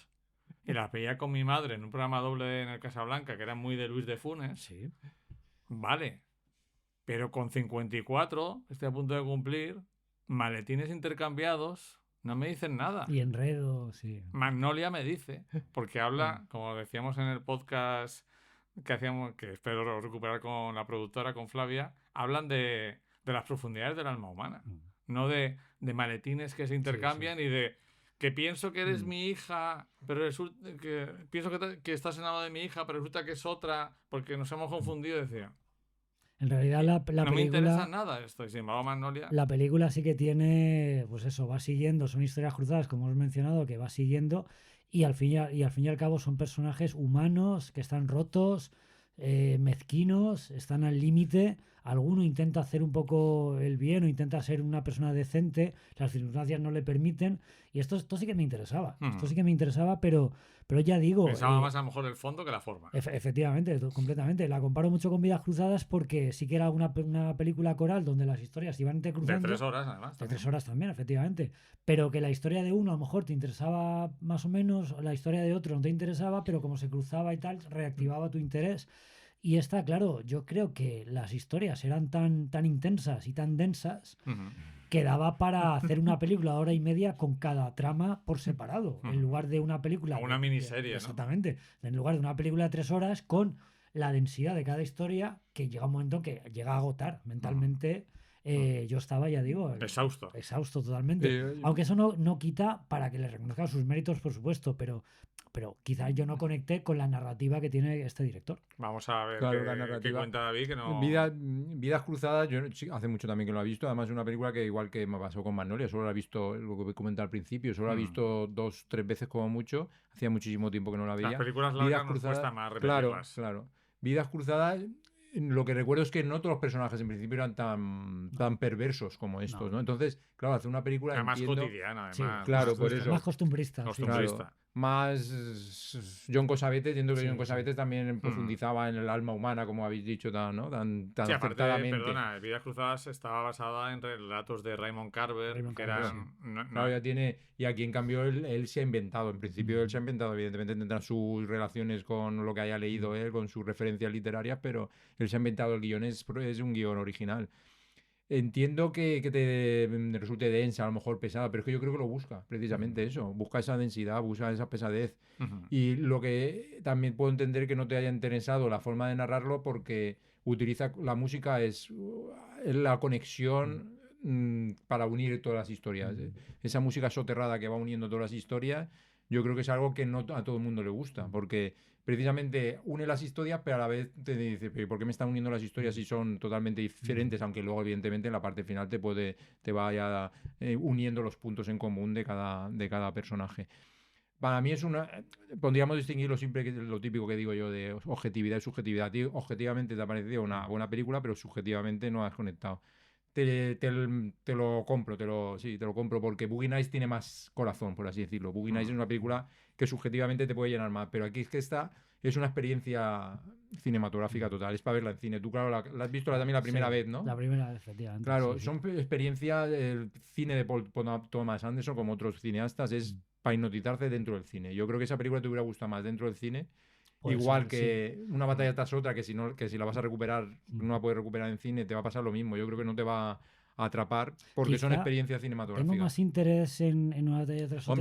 y las veía con mi madre en un programa doble en el Casablanca, que era muy de Luis de Funes, Sí. vale, pero con 54, estoy a punto de cumplir, maletines intercambiados, no me dicen nada. Y Enredo, sí. Magnolia me dice, porque habla, como decíamos en el podcast que hacíamos, que espero recuperar con la productora, con Flavia, hablan de las profundidades del alma humana, no de maletines que se intercambian y de que pienso que eres mi hija, pero resulta que pienso que estás enamorado de mi hija, pero resulta que es otra, porque nos hemos confundido, decía. En realidad la No película... me interesa nada esto, y sin embargo Magnolia... La película sí que tiene, pues eso, va siguiendo, son historias cruzadas, como hemos mencionado, que va siguiendo, y al fin y al cabo son personajes humanos que están rotos, mezquinos, están al límite. Alguno intenta hacer un poco el bien o intenta ser una persona decente, las circunstancias no le permiten, y esto sí que me interesaba. Esto sí que me interesaba, pero ya digo... Pensaba más a lo mejor el fondo que la forma. Efectivamente, completamente. La comparo mucho con Vidas Cruzadas porque sí que era una película coral donde las historias iban intercruzando. De 3 horas, además. De 3 horas también, efectivamente. Pero que la historia de uno a lo mejor te interesaba más o menos, la historia de otro no te interesaba, pero como se cruzaba y tal, reactivaba tu interés. Y esta, claro, yo creo que las historias eran tan intensas y tan densas que daba para hacer una película de hora y media con cada trama por separado, en lugar de una película... O una miniserie, ¿no? Exactamente. En lugar de una película de 3 horas con la densidad de cada historia que llega un momento que llega a agotar mentalmente. Yo estaba, ya digo... Exhausto totalmente. Aunque eso no quita para que le reconozcan sus méritos, por supuesto, pero quizás yo no conecté con la narrativa que tiene este director. Vamos a ver qué cuenta David, que no... Vidas Cruzadas, yo hace mucho también que lo he visto, además es una película que igual que me pasó con Magnolia, solo la he visto, lo que comenté al principio, solo la he visto 2-3 veces como mucho, hacía muchísimo tiempo que no la veía. Las películas largas nos cuesta más repetirlas. Claro. Vidas Cruzadas, lo que recuerdo es que no todos los personajes en principio eran tan perversos como estos, ¿no? Entonces, claro, hacer una película... Era más cotidiana, además. Sí, claro, por eso. Más costumbrista. Claro. Más John Cassavetes, entiendo que John Cassavetes también profundizaba en el alma humana, como habéis dicho, ¿no? tan sí, acertadamente. Perdona, Vidas Cruzadas estaba basada en relatos de Raymond Carver, que eran... Claro, ya tiene... Y aquí, en cambio, él se ha inventado. En principio, él se ha inventado. Evidentemente tendrá sus relaciones con lo que haya leído él, con sus referencias literarias, pero él se ha inventado el guión, es un guión original. Entiendo que te resulte densa, a lo mejor pesada, pero es que yo creo que lo busca, precisamente eso. Busca esa densidad, busca esa pesadez. Y lo que también puedo entender que no te haya interesado la forma de narrarlo porque utiliza la música, es la conexión para unir todas las historias. Esa música soterrada que va uniendo todas las historias, yo creo que es algo que no a todo el mundo le gusta, porque precisamente une las historias, pero a la vez te dice, ¿por qué me están uniendo las historias si son totalmente diferentes? Aunque luego, evidentemente, en la parte final te vaya uniendo los puntos en común de cada personaje. Para mí podríamos distinguirlo siempre, que lo típico que digo yo de objetividad y subjetividad. Objetivamente te ha parecido una buena película, pero subjetivamente no has conectado. Te lo compro, te lo compro, porque Boogie Nights tiene más corazón, por así decirlo. Boogie Nights es una película que subjetivamente te puede llenar más, pero aquí es que esta es una experiencia cinematográfica total, es para verla en cine. Tú, claro, la has visto también la primera vez, ¿no? La primera vez, efectivamente. Claro, son experiencias, el cine de Paul Thomas Anderson, como otros cineastas, es para hipnotizarse dentro del cine. Yo creo que esa película te hubiera gustado más dentro del cine. Igual que una batalla tras otra, que si la vas a recuperar, no la puedes recuperar en cine, te va a pasar lo mismo. Yo creo que no te va a atrapar porque son experiencias cinematográficas. Tengo más interés en una batalla tras otra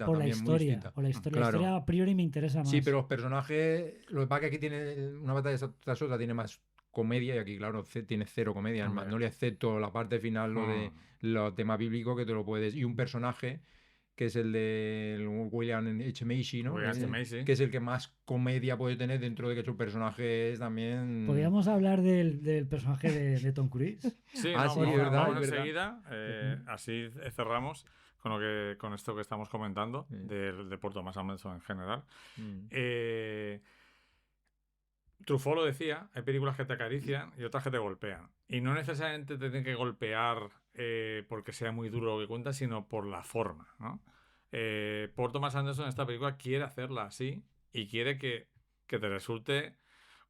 por la historia. Por la historia. La historia a priori me interesa más. Sí, pero los personajes, lo que pasa es que aquí tiene una batalla tras otra, tiene más comedia, y aquí, claro, tiene cero comedia. En Magnolia, excepto la parte final, lo de los temas bíblicos, que te lo puedes... Y un personaje que es el de William H. Macy, ¿no? William H. Macy. Que es el que más comedia puede tener dentro de que su personaje es también... ¿Podríamos hablar del personaje de Tom Cruise? Sí, Ah, no, sí, vamos, es verdad, vamos es verdad. enseguida. Así cerramos con esto que estamos comentando de Paul Thomas Anderson en general. Truffaut lo decía, hay películas que te acarician y otras que te golpean. Y no necesariamente te tienen que golpear porque sea muy duro lo que cuenta, sino por la forma, ¿no? Paul Thomas Anderson en esta película quiere hacerla así y quiere que te resulte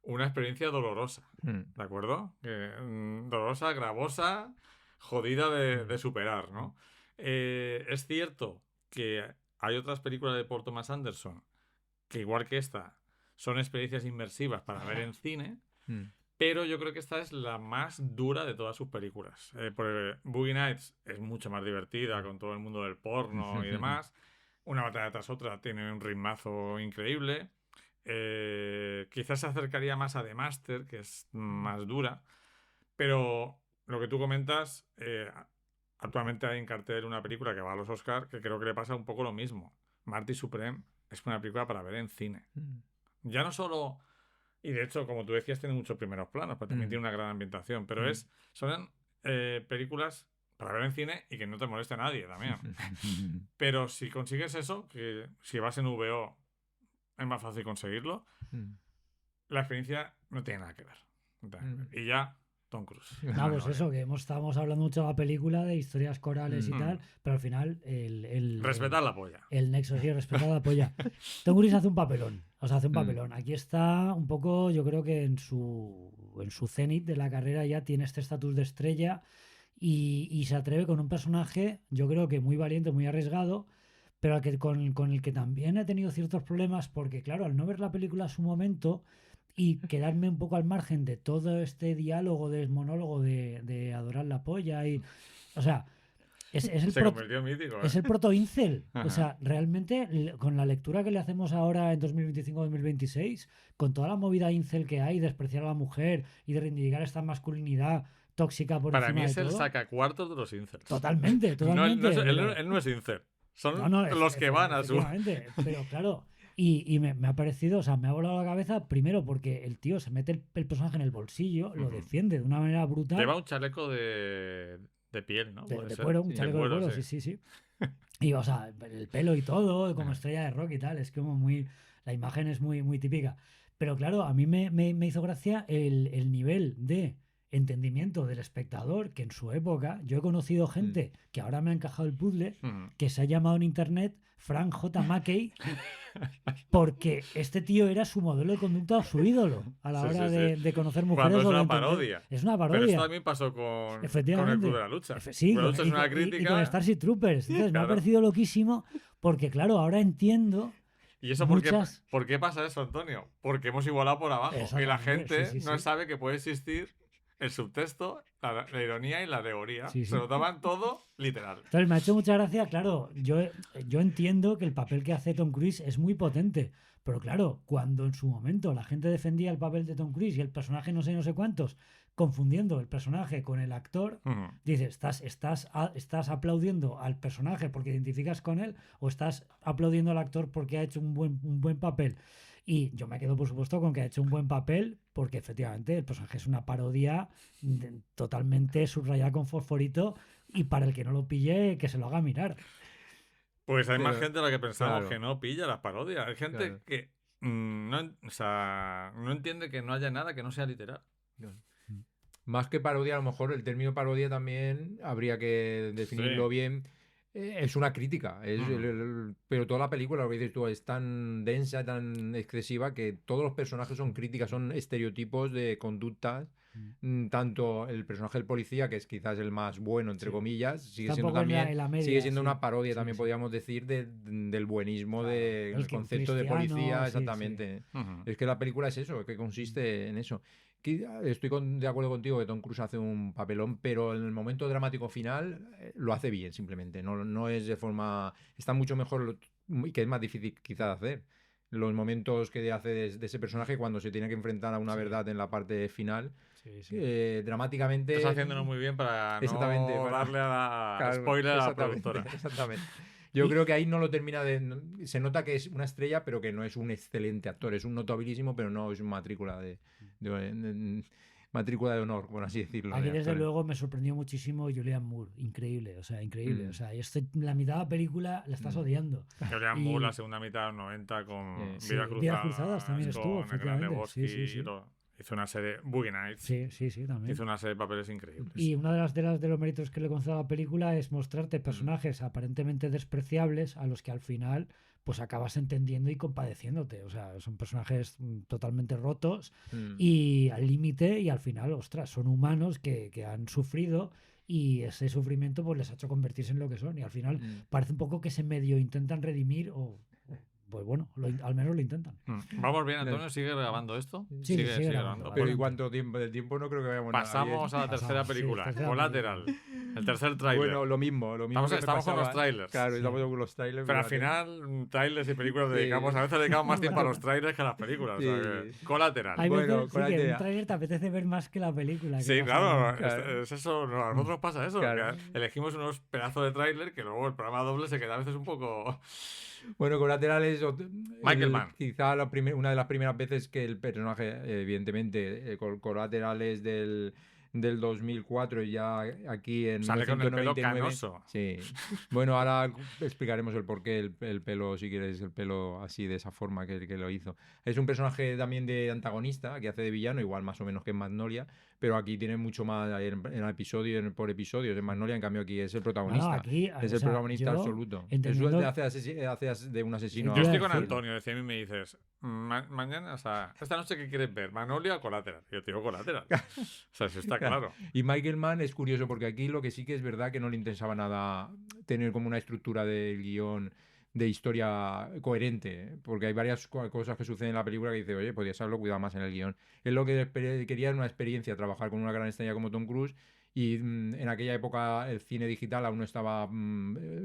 una experiencia dolorosa, ¿de acuerdo? Dolorosa, gravosa, jodida de superar, ¿no? Es cierto que hay otras películas de Paul Thomas Anderson que, igual que esta, son experiencias inmersivas para ver en cine, pero yo creo que esta es la más dura de todas sus películas. Porque Boogie Nights es mucho más divertida con todo el mundo del porno y demás. Una batalla tras otra tiene un ritmazo increíble. Quizás se acercaría más a The Master, que es más dura. Pero lo que tú comentas, actualmente hay en cartel una película que va a los Oscars que creo que le pasa un poco lo mismo. Marty Supreme es una película para ver en cine. Ya no solo... Y de hecho, como tú decías, tiene muchos primeros planos, pero también tiene una gran ambientación. Pero son películas para ver en cine y que no te moleste a nadie también. Pero si consigues eso, que si vas en VO es más fácil conseguirlo, la experiencia no tiene nada que ver. Y ya... Tom Cruise. No, pues eso, que estábamos hablando mucho de la película, de historias corales y tal, pero al final respetar la polla. El nexo, sí, respetar la polla. Tom Cruise hace un papelón, hace un papelón. Aquí está un poco, yo creo que en su cenit de la carrera ya tiene este estatus de estrella y se atreve con un personaje, yo creo que muy valiente, muy arriesgado, pero con el que también he tenido ciertos problemas porque, claro, al no ver la película a su momento... y quedarme un poco al margen de todo este diálogo, del monólogo de adorar la polla y... O sea, se convirtió en mítico. Es el proto-incel. O sea, realmente, con la lectura que le hacemos ahora en 2025-2026, con toda la movida incel que hay, despreciar a la mujer y de reivindicar esta masculinidad tóxica por Para encima mí de es el todo. sacacuartos de los incels. Totalmente. Él no es incel. Son los que van a su... Pero claro... Y me ha parecido, o sea, me ha volado la cabeza primero porque el tío se mete el personaje en el bolsillo, lo defiende de una manera brutal. Lleva un chaleco de piel, ¿no? De cuero, un chaleco de cuero, sí. Y, o sea, el pelo y todo, como estrella de rock y tal, es como muy... La imagen es muy, muy típica. Pero claro, a mí me hizo gracia el nivel de entendimiento del espectador, que en su época yo he conocido gente que ahora me ha encajado el puzzle, que se ha llamado en internet Frank J. Mackey, porque este tío era su modelo de conducta o su ídolo a la hora de conocer mujeres. Cuando es una parodia. Es una parodia. Pero esto también pasó con el Club de la Lucha. Sí, es una crítica. Y con Starship Troopers. Entonces me ha parecido loquísimo porque, claro, ahora entiendo... ¿Y eso por qué pasa eso, Antonio? Porque hemos igualado por abajo. Y la gente no sabe que puede existir el subtexto, la ironía y la alegoría. Se lo toman todo literal. Entonces me ha hecho mucha gracia, claro, yo entiendo que el papel que hace Tom Cruise es muy potente, pero claro, cuando en su momento la gente defendía el papel de Tom Cruise y el personaje no sé cuántos, confundiendo el personaje con el actor, dices, ¿estás aplaudiendo al personaje porque identificas con él o estás aplaudiendo al actor porque ha hecho un buen papel? Y yo me quedo, por supuesto, con que ha hecho un buen papel, porque efectivamente el personaje es una parodia totalmente subrayada con fosforito, y para el que no lo pille, que se lo haga mirar. Pues hay más gente a la que pensamos que no pilla las parodias. Hay gente que no entiende que no haya nada que no sea literal. Más que parodia, a lo mejor el término parodia también habría que definirlo bien. Es una crítica, pero toda la película, lo que dices tú, es tan densa, tan excesiva, que todos los personajes son críticas, son estereotipos de conductas. Tanto el personaje del policía, que es quizás el más bueno, entre comillas, sigue siendo también sigue siendo una parodia, también podríamos decir, del buenismo, del concepto de policía, exactamente. Es que la película es eso, que consiste en eso. Estoy de acuerdo contigo que Tom Cruise hace un papelón, pero en el momento dramático final lo hace bien, simplemente. No es de forma... Está mucho mejor y que es más difícil quizá de hacer. Los momentos que hace de ese personaje cuando se tiene que enfrentar a una verdad en la parte final, dramáticamente... Estás haciéndolo muy bien para no darle a la spoiler a la productora. Exactamente. Yo creo que ahí no lo termina de... Se nota que es una estrella, pero que no es un excelente actor. Es un notabilísimo, pero no es un matrícula matrícula de honor, por así decirlo. Aquí desde luego me sorprendió muchísimo Julianne Moore, increíble, o sea, increíble. O sea, la mitad de la película la estás odiando. Julianne Moore, la segunda mitad de los 90 con Vidas Cruzadas también estuvo, efectivamente. Sí. Hizo una serie, Boogie Nights. Sí, también. Hizo una serie de papeles increíbles. Y una de los méritos que le concedo a la película es mostrarte personajes aparentemente despreciables a los que al final pues acabas entendiendo y compadeciéndote. O sea, son personajes totalmente rotos y al límite, y al final, ostras, son humanos que han sufrido, y ese sufrimiento pues les ha hecho convertirse en lo que son, y al final parece un poco que se medio intentan redimir, o pues bueno, al menos lo intentan. Vamos bien, Antonio, ¿sigue grabando esto? Sí, sigue grabando. Pero ¿y cuánto tiempo? Del tiempo no creo que vayamos Pasamos a la tercera película, Collateral. El tercer tráiler. Bueno, lo mismo. Estamos con los trailers. Claro, estamos con los trailers. Pero al final, trailers y películas a veces dedicamos más tiempo a los trailers que a las películas. Sí. O sea, Collateral. Hay veces que un trailer te apetece ver más que la película. Sí, claro. Es eso, a nosotros nos pasa eso. Claro. Elegimos unos pedazos de tráiler que luego el programa doble se queda a veces un poco... Bueno, Collateral es Michael Mann. Quizá una de las primeras veces que el personaje, evidentemente, Collateral es del 2004, y ya aquí en sale 1999, con el pelo canoso. Sí. Bueno, ahora explicaremos el porqué el pelo, si quieres, el pelo así de esa forma que lo hizo. Es un personaje también de antagonista, que hace de villano, igual más o menos que en Magnolia, pero aquí tiene mucho más en episodio, por episodios. En Magnolia, en cambio, aquí es el protagonista. Es el protagonista absoluto. Hace de un asesino. Yo estoy con Antonio, decía a mí, me dices, mañana, o sea, esta noche, ¿qué quieres ver? ¿Magnolia o Collateral? Yo te digo Collateral. O sea, eso está claro. Y Michael Mann es curioso porque aquí lo que sí que es verdad que no le interesaba nada tener como una estructura del guión de historia coherente, porque hay varias cosas que suceden en la película que dice, oye, podrías haberlo cuidado más en el guión. Él lo que quería era una experiencia, trabajar con una gran estrella como Tom Cruise, y en aquella época el cine digital aún no estaba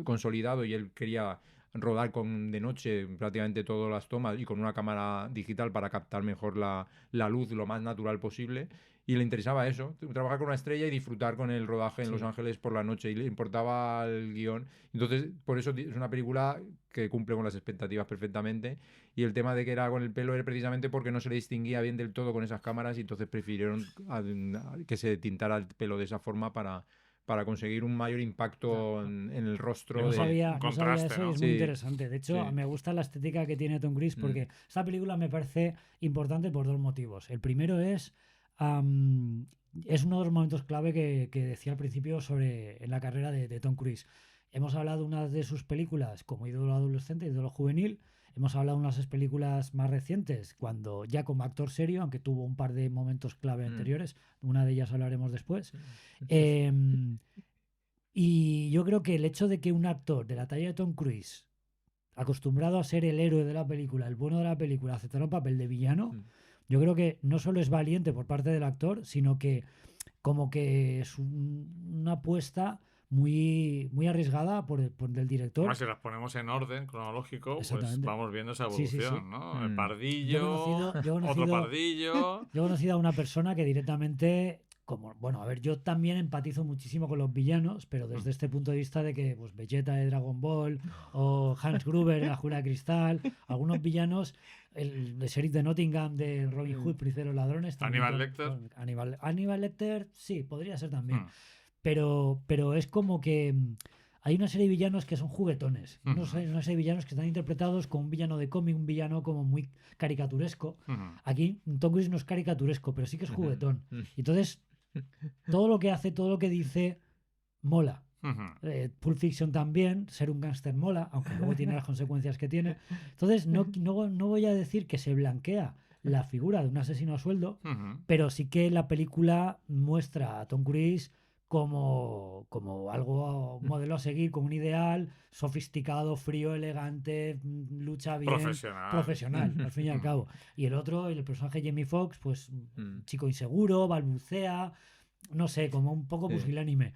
consolidado, y él quería rodar de noche prácticamente todas las tomas y con una cámara digital para captar mejor la luz lo más natural posible. Y le interesaba eso, trabajar con una estrella y disfrutar con el rodaje en Los Ángeles por la noche, y le importaba el guión. Entonces, por eso es una película que cumple con las expectativas perfectamente. Y el tema de que era con el pelo era precisamente porque no se le distinguía bien del todo con esas cámaras, y entonces prefirieron que se tintara el pelo de esa forma para conseguir un mayor impacto en el rostro. No sabía contraste, eso, ¿no? y es muy interesante. De hecho, me gusta la estética que tiene Tom Cruise, porque esta película me parece importante por dos motivos. El primero es uno de los momentos clave que decía al principio en la carrera de Tom Cruise. Hemos hablado de una de sus películas como ídolo adolescente, ídolo juvenil. Hemos hablado de unas películas más recientes, cuando ya como actor serio, aunque tuvo un par de momentos clave anteriores. Una de ellas hablaremos después. Y yo creo que el hecho de que un actor de la talla de Tom Cruise, acostumbrado a ser el héroe de la película, el bueno de la película, aceptar un papel de villano, yo creo que no solo es valiente por parte del actor, sino que como que es una apuesta muy, muy arriesgada por el director. Si las ponemos en orden cronológico, pues vamos viendo esa evolución, sí. ¿no? El pardillo, otro pardillo... Yo he conocido a una persona que directamente... yo también empatizo muchísimo con los villanos, pero desde este punto de vista de que pues Vegeta de Dragon Ball o Hans Gruber en La Jungla de Cristal, algunos villanos, el sheriff de Nottingham de Robin Hood, Príncipe de los Ladrones, Aníbal Lecter. Aníbal Lecter, sí, podría ser también. Pero es como que hay una serie de villanos que son juguetones, una serie de villanos que están interpretados como un villano de cómic, un villano como muy caricaturesco. Aquí Tom Cruise no es caricaturesco, pero sí que es juguetón. Entonces todo lo que hace, todo lo que dice, mola. Pulp Fiction también, ser un gángster mola, aunque luego tiene las consecuencias que tiene. Entonces no voy a decir que se blanquea la figura de un asesino a sueldo, pero sí que la película muestra a Tom Cruise como algo, un modelo a seguir, como un ideal sofisticado, frío, elegante, lucha bien, profesional al fin y al cabo. Y el otro, el personaje Jamie Foxx, pues chico inseguro, balbucea, no sé, como un poco pusilánime.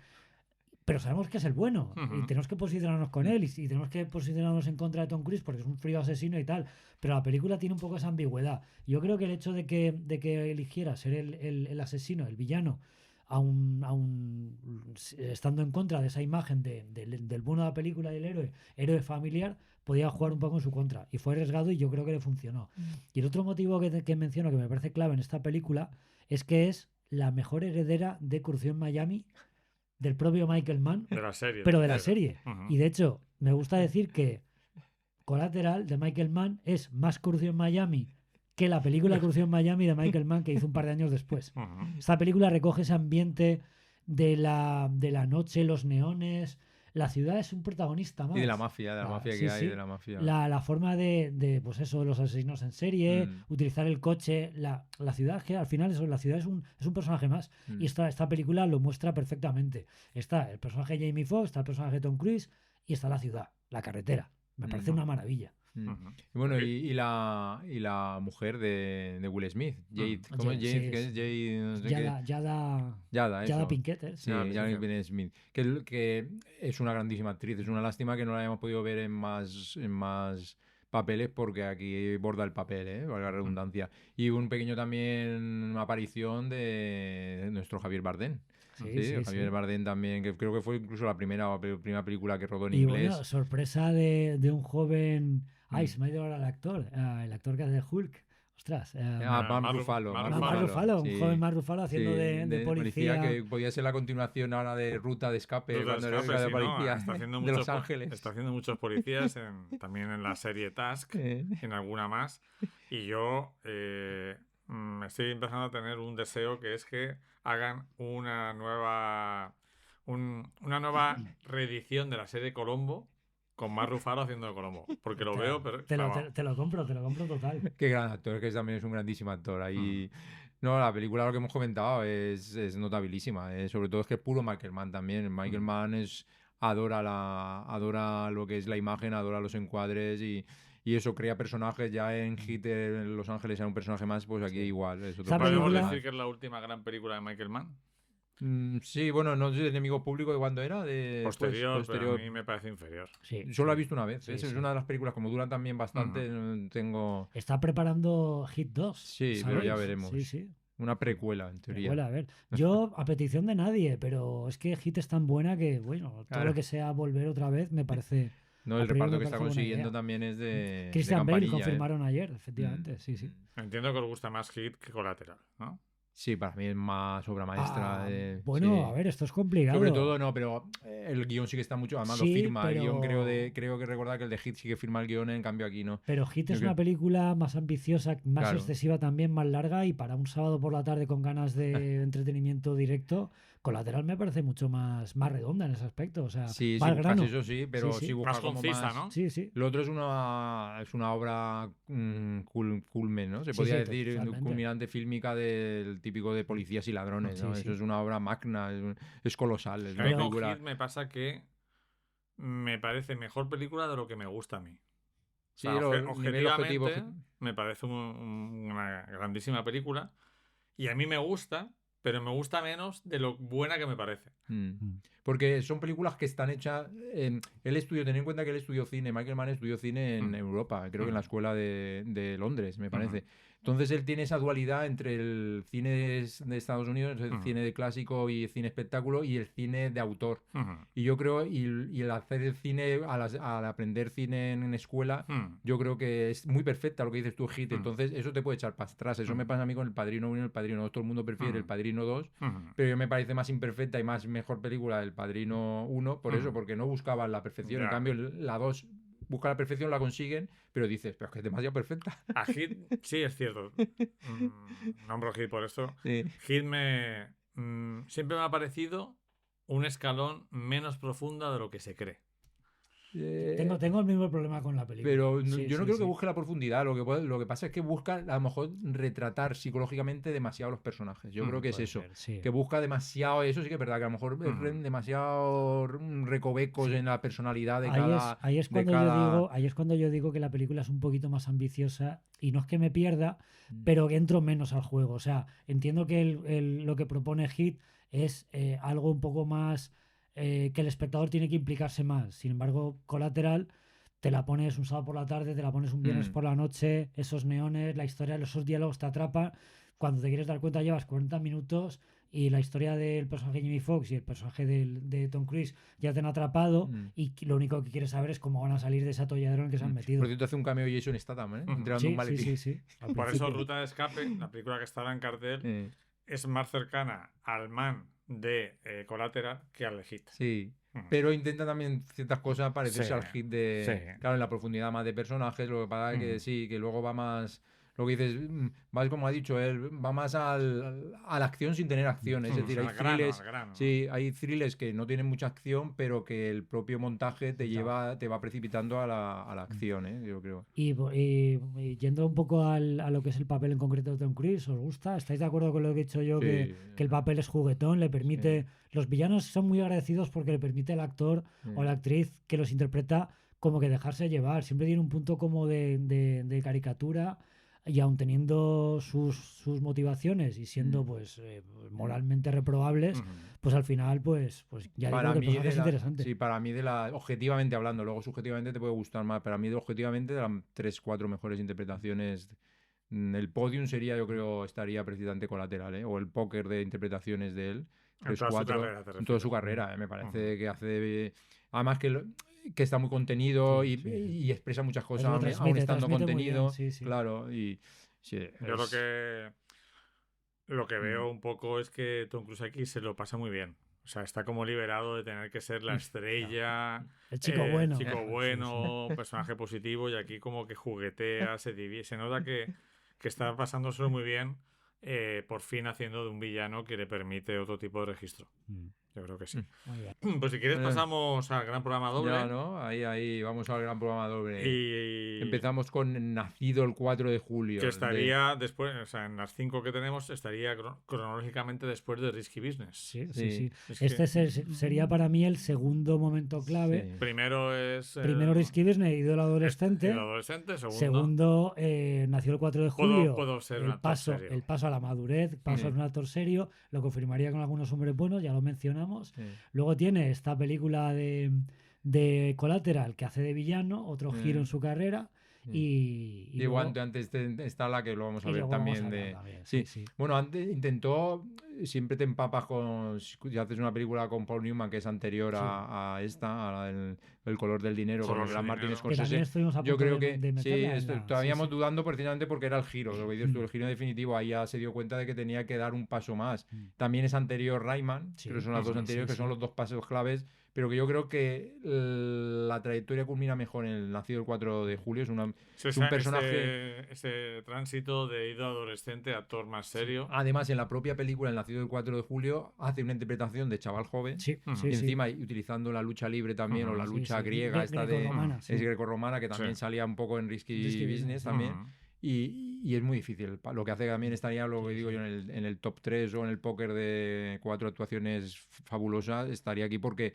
Pero sabemos que es el bueno, y tenemos que posicionarnos con él, y tenemos que posicionarnos en contra de Tom Cruise porque es un frío asesino y tal. Pero la película tiene un poco esa ambigüedad. Yo creo que el hecho de que eligiera ser el asesino, el villano, estando en contra de esa imagen del bueno de la película y el héroe familiar, podía jugar un poco en su contra. Y fue arriesgado y yo creo que le funcionó. Y el otro motivo que menciono que me parece clave en esta película es que es la mejor heredera de Crucio en Miami del propio Michael Mann, De la serie. pero de la serie. Ujú. Y de hecho, me gusta decir que Collateral de Michael Mann es más Crucio en Miami que la película Crucio en Miami de Michael Mann que hizo un par de años después. Ujú. Esta película recoge ese ambiente de la noche, los neones. La ciudad es un protagonista más. Y de la mafia, Sí, que hay, sí. de la mafia. La forma de pues eso, los asesinos en serie, Mm. utilizar el coche, la ciudad, que al final eso, la ciudad es un personaje más. Y esta película lo muestra perfectamente. Está el personaje de Jamie Foxx, está el personaje de Tom Cruise y está la ciudad, la carretera. Me parece una maravilla. Ujú. Y bueno, Ok. y la mujer de Will Smith, Jade. ¿Cómo es Jade, Jade? sí, ¿Qué es Jade? No sé qué. Jada Yada, eso. Pinkett, ¿eh? Sí, Ah, Jada Pinkett. Pinkett Smith. Que es una grandísima actriz. Es una lástima que no la hayamos podido ver en más papeles porque aquí borda el papel, valga la redundancia. Y un pequeño también aparición de nuestro Javier Bardem. Sí, Javier sí. Bardem también, que creo que fue incluso la primera película que rodó en Y inglés. bueno, sorpresa de un joven. Ay, Mm. se me ha ido ahora el actor que hace de Hulk. Ostras. Mark Mark Ruffalo. Ruffalo. Mark Ruffalo, sí. un joven Mark Ruffalo haciendo Sí, de policía. que podía ser la continuación ahora de Ruta de Escape, Ruta de cuando Escape, era de sí, ¿no? policía Está haciendo de muchos Los Ángeles. Está haciendo muchos policías también en la serie Task, en alguna más. Y yo estoy empezando a tener un deseo que es que hagan una nueva reedición de la serie Colombo con Mark Ruffalo haciendo de Colombo. Porque lo veo, pero Te lo compro total. Qué gran actor, que también es un grandísimo actor. Ahí... No, la película, lo que hemos comentado, es notabilísima. Sobre todo es que es puro Michael Mann también. Michael Mann adora lo que es la imagen, adora los encuadres y eso crea personajes. Ya en Hit en Los Ángeles era un personaje más, pues aquí igual. Es otro Esa personaje ¿podemos película- más. decir que es la última gran película de Michael Mann? Sí, bueno, no sé de Enemigo Público de cuándo era. Posterior, pero a mí me parece inferior. Sí, Solo la he sí. visto una vez. Sí, Es sí. una de las películas, como duran también bastante, tengo Está preparando Hit 2. Sí, pero ya ¿sabéis? veremos. Sí. una precuela, en teoría. Precuela, a ver. Yo, a petición de nadie, pero es que Hit es tan buena que, bueno, todo Claro. lo que sea volver otra vez me parece. No, a el priori reparto me que está parece buena consiguiendo idea. también es de Christian Bale campanilla, confirmaron ayer, efectivamente. Sí. Entiendo que os gusta más Hit que Collateral, ¿no? Sí, para mí es más obra maestra. Bueno, sí. a ver, esto es complicado. Sobre todo no, pero el guión sí que está mucho, además Sí, lo firma. El guión pero- creo que recordar que el de Hit sí que firma el guión, en cambio aquí no. Pero Hit Yo es creo- una película más ambiciosa, más Claro. excesiva también, más larga y para un sábado por la tarde con ganas de entretenimiento directo, Colateral me parece mucho más redonda en ese aspecto. O sea, Sí, va sí, al grano. eso sí, pero Sí. sí busca Más como concisa, más... ¿no? Sí. Lo otro es una obra culmen, ¿no? Se Sí, podría sí, decir, totalmente. culminante fílmica del típico de policías y ladrones, ¿no? Sí. Eso es una obra magna, es colosal. Es A mí una con película... Hit me pasa que me parece mejor película de lo que me gusta a mí. Sí, O sea, nivel objetivo, objetivamente me parece una grandísima película y a mí me gusta, pero me gusta menos de lo buena que me parece. Porque son películas que están hechas. Ten en cuenta que él estudió cine, Michael Mann estudió cine en Europa, creo que en la escuela de Londres, me parece. Entonces él tiene esa dualidad entre el cine de Estados Unidos, el cine de clásico y cine espectáculo, y el cine de autor. Y yo creo, y el hacer el cine, al aprender cine en escuela, yo creo que es muy perfecta lo que dices tú, Hit. Entonces eso te puede echar para atrás. Eso me pasa a mí con El Padrino 1 y El Padrino 2. Todo el mundo prefiere El Padrino 2, pero yo me parece más imperfecta y mejor película El Padrino 1, por eso, porque no buscaban la perfección. Ya. En cambio, la 2 busca la perfección, la consiguen, pero dices, pero es que es demasiado perfecta. A Hit, sí, es cierto. Nombro Hit por esto. Sí. Hit siempre me ha parecido un escalón menos profunda de lo que se cree. Tengo el mismo problema con la película. Pero Sí, yo no sí, creo sí. que busque la profundidad. Lo que pasa es que busca, a lo mejor, retratar psicológicamente demasiado los personajes. Yo creo que es Puede eso. ser, sí. Que busca demasiado. Eso sí que es verdad, que a lo mejor demasiado recovecos en la personalidad de cada. Ahí es cuando yo digo que la película es un poquito más ambiciosa y no es que me pierda, pero que entro menos al juego. O sea, entiendo que lo que propone Hit es algo un poco más que el espectador tiene que implicarse más. Sin embargo, Collateral te la pones un sábado por la tarde, te la pones un viernes por la noche, esos neones, la historia, esos diálogos te atrapan. Cuando te quieres dar cuenta llevas 40 minutos y la historia del personaje de Jamie Foxx y el personaje de Tom Cruise ya te han atrapado y lo único que quieres saber es cómo van a salir de ese atolladero en el que se han metido. Por cierto, hace un cameo Jason Statham, entregando Sí, un maletín. sí. Al Por eso principio. Ruta de Escape, la película que estará en cartel, es más cercana al Man de Collateral que al Hit. Sí, pero intenta también ciertas cosas parecerse Sí, al Hit de... sí. Claro, en la profundidad más de personajes, lo que pasa es que sí, que luego va más... Lo que dices, va como ha dicho él, va más a la acción sin tener acción. Es decir, hay Al grano, thrillers, al grano, sí, hay thrillers que no tienen mucha acción, pero que el propio montaje te va precipitando a la acción, yo creo. Y yendo un poco a lo que es el papel en concreto de Tom Cruise, ¿os gusta? ¿Estáis de acuerdo con lo que he dicho yo? Sí. Que el papel es juguetón, le permite... Los villanos son muy agradecidos porque le permite al actor o la actriz que los interpreta como que dejarse llevar. Siempre tiene un punto como de caricatura y aun teniendo sus motivaciones y siendo pues moralmente reprobables, pues al final pues ya para digo que el mí personaje es interesante. Sí, para mí objetivamente hablando, luego subjetivamente te puede gustar más, pero a mí objetivamente de las 3-4 mejores interpretaciones, el podium sería, yo creo, estaría precisamente Colateral, o el póker de interpretaciones de él. En toda su carrera, en toda su carrera, me parece que hace... Además que está muy contenido y expresa muchas cosas aún estando contenido. Claro, y... Sí, yo lo que veo un poco es que Tom Cruise aquí se lo pasa muy bien. O sea, está como liberado de tener que ser la estrella, el chico bueno, personaje positivo, y aquí como que juguetea, se nota que está pasándoselo muy bien, por fin haciendo de un villano que le permite otro tipo de registro. Yo creo que sí. Pues si quieres pasamos al gran programa doble. Ya, ¿no? Ahí vamos al gran programa doble. Y empezamos con Nacido el 4 de julio. Que estaría después, o sea, en las 5 que tenemos, estaría cronológicamente después de Risky Business. Sí. Este sería para mí el segundo momento clave. Sí. Primero Risky Business, Ídolo Adolescente. Segundo, nació el 4 de julio. Puedo ser el paso a la madurez, paso a un actor serio. Lo confirmaría con algunos hombres buenos, ya lo mencionamos. Luego tiene esta película de Collateral, que hace de villano, otro giro en su carrera. Y luego, antes está la que lo vamos a ver también. Sí. Bueno, antes intentó, siempre te empapas con, si haces una película con Paul Newman que es anterior a esta, el color del dinero, con el gran Martin Scorsese. Yo creo que todavía dudando precisamente porque era el giro, lo que dices tú, el giro definitivo. Ahí ya se dio cuenta de que tenía que dar un paso más. También es anterior Rayman, pero son las dos anteriores que son los dos pasos claves. Pero que yo creo que la trayectoria culmina mejor en el Nacido el 4 de julio. Es un personaje... Ese tránsito de ídolo adolescente a actor más serio. Además, en la propia película, El Nacido el 4 de julio, hace una interpretación de chaval joven. Y encima, utilizando la lucha libre también, o la lucha griega, esta es grecorromana, que también salía un poco en Risky Business también. Y es muy difícil. Lo que hace que también estaría, lo que digo yo, en el top 3 o en el póker de 4 actuaciones fabulosas, estaría aquí porque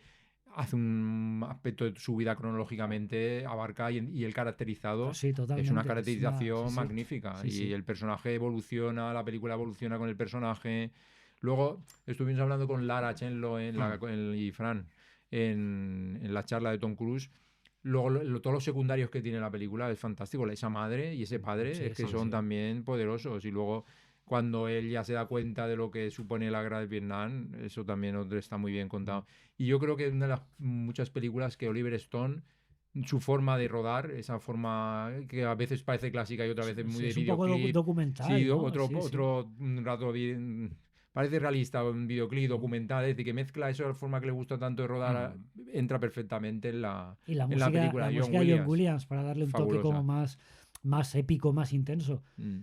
hace un aspecto de su vida cronológicamente, abarca y el caracterizado es una caracterización magnífica. Y el personaje evoluciona, la película evoluciona con el personaje. Luego estuvimos hablando con Lara Chenlo y Fran en la charla de Tom Cruise. Luego todos los secundarios que tiene la película es fantástico. Esa madre y ese padre son también poderosos. Y luego cuando él ya se da cuenta de lo que supone la guerra de Vietnam, eso también está muy bien contado. Y yo creo que una de las muchas películas que Oliver Stone, su forma de rodar, esa forma que a veces parece clásica y otras veces muy de videoclip. Un poco documental. Sí, ¿no? otro rato bien... Parece realista, un videoclip documental, es decir, que mezcla eso de la forma que le gusta tanto de rodar, entra perfectamente en la película. La música de John Williams, para darle un toque como más épico, más intenso.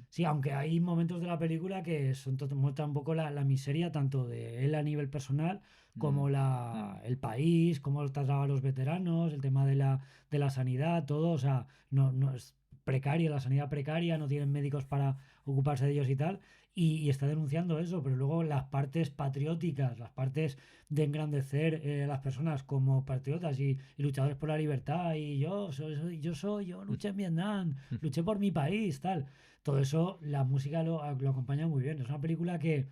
Sí, aunque hay momentos de la película que muestran un poco la miseria tanto de él a nivel personal como el país, cómo trataba a los veteranos, el tema de la sanidad, todo. O sea, no es precaria, la sanidad precaria, no tienen médicos para ocuparse de ellos y tal. Y está denunciando eso, pero luego las partes patrióticas, las partes de engrandecer a las personas como patriotas y luchadores por la libertad, y yo luché en Vietnam, luché por mi país, tal. Todo eso, la música lo acompaña muy bien. Es una película que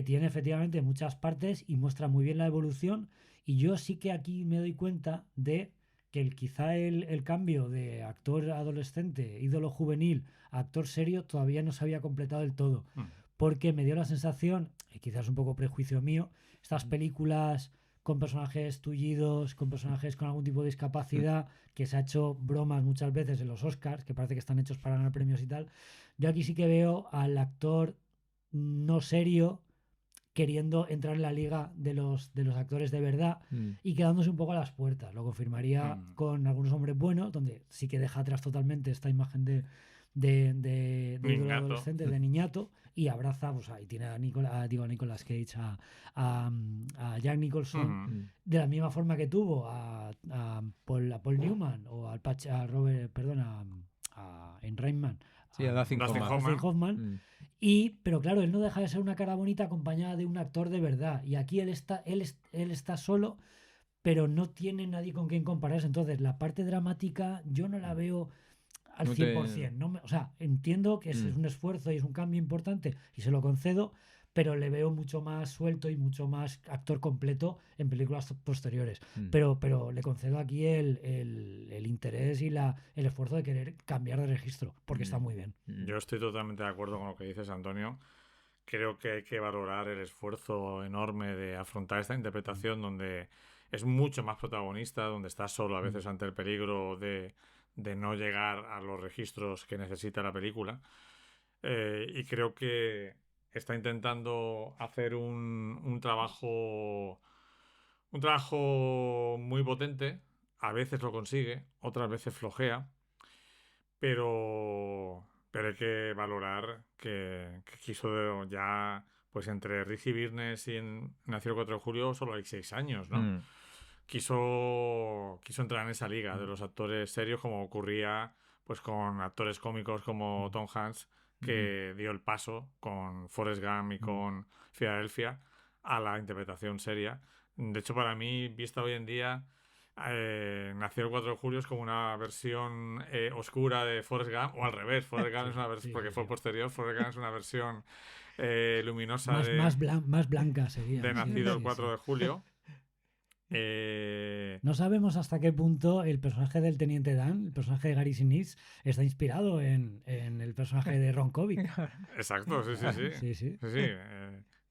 tiene efectivamente muchas partes y muestra muy bien la evolución, y yo sí que aquí me doy cuenta de que quizá el cambio de actor adolescente, ídolo juvenil, a actor serio, todavía no se había completado del todo. porque me dio la sensación, y quizás un poco prejuicio mío, estas películas con personajes tullidos, con personajes con algún tipo de discapacidad, que se ha hecho bromas muchas veces en los Oscars, que parece que están hechos para ganar premios y tal. Yo aquí sí que veo al actor no serio queriendo entrar en la liga de los actores de verdad y quedándose un poco a las puertas. Lo confirmaría con Algunos hombres buenos, donde sí que deja atrás totalmente esta imagen de ídolo adolescente, de niñato, y abraza, pues ahí tiene a Nicolas Cage, a Jack Nicholson, de la misma forma que tuvo a Paul Newman o a Robert, perdón, en Rain Man, a Dustin Hoffman. Pero claro, él no deja de ser una cara bonita acompañada de un actor de verdad. Y aquí él está solo, pero no tiene nadie con quien compararse. Entonces, la parte dramática yo no la veo al 100%. O sea, entiendo que es un esfuerzo y es un cambio importante y se lo concedo, pero le veo mucho más suelto y mucho más actor completo en películas posteriores. Pero le concedo aquí el interés y el esfuerzo de querer cambiar de registro, porque está muy bien. Yo estoy totalmente de acuerdo con lo que dices, Antonio. Creo que hay que valorar el esfuerzo enorme de afrontar esta interpretación donde es mucho más protagonista, donde está solo a veces ante el peligro de no llegar a los registros que necesita la película. Y creo que está intentando hacer un trabajo muy potente. A veces lo consigue, otras veces flojea, pero hay que valorar que quiso ya, pues entre Ricky Birnes y Nació el 4 de julio solo hay 6 años, ¿no? Quiso entrar en esa liga de los actores serios, como ocurría pues con actores cómicos como Tom Hanks, que dio el paso con Forrest Gump y con Filadelfia a la interpretación seria. De hecho, para mí, vista hoy en día, Nació el 4 de julio es como una versión oscura de Forrest Gump, o al revés, Forrest Gump es una versión, porque fue posterior, Forrest Gump es una versión luminosa más blanca sería. De Nacido el 4 de julio. No sabemos hasta qué punto el personaje del Teniente Dan, el personaje de Gary Sinise, está inspirado en el personaje de Ron Kovic. Exacto, sí.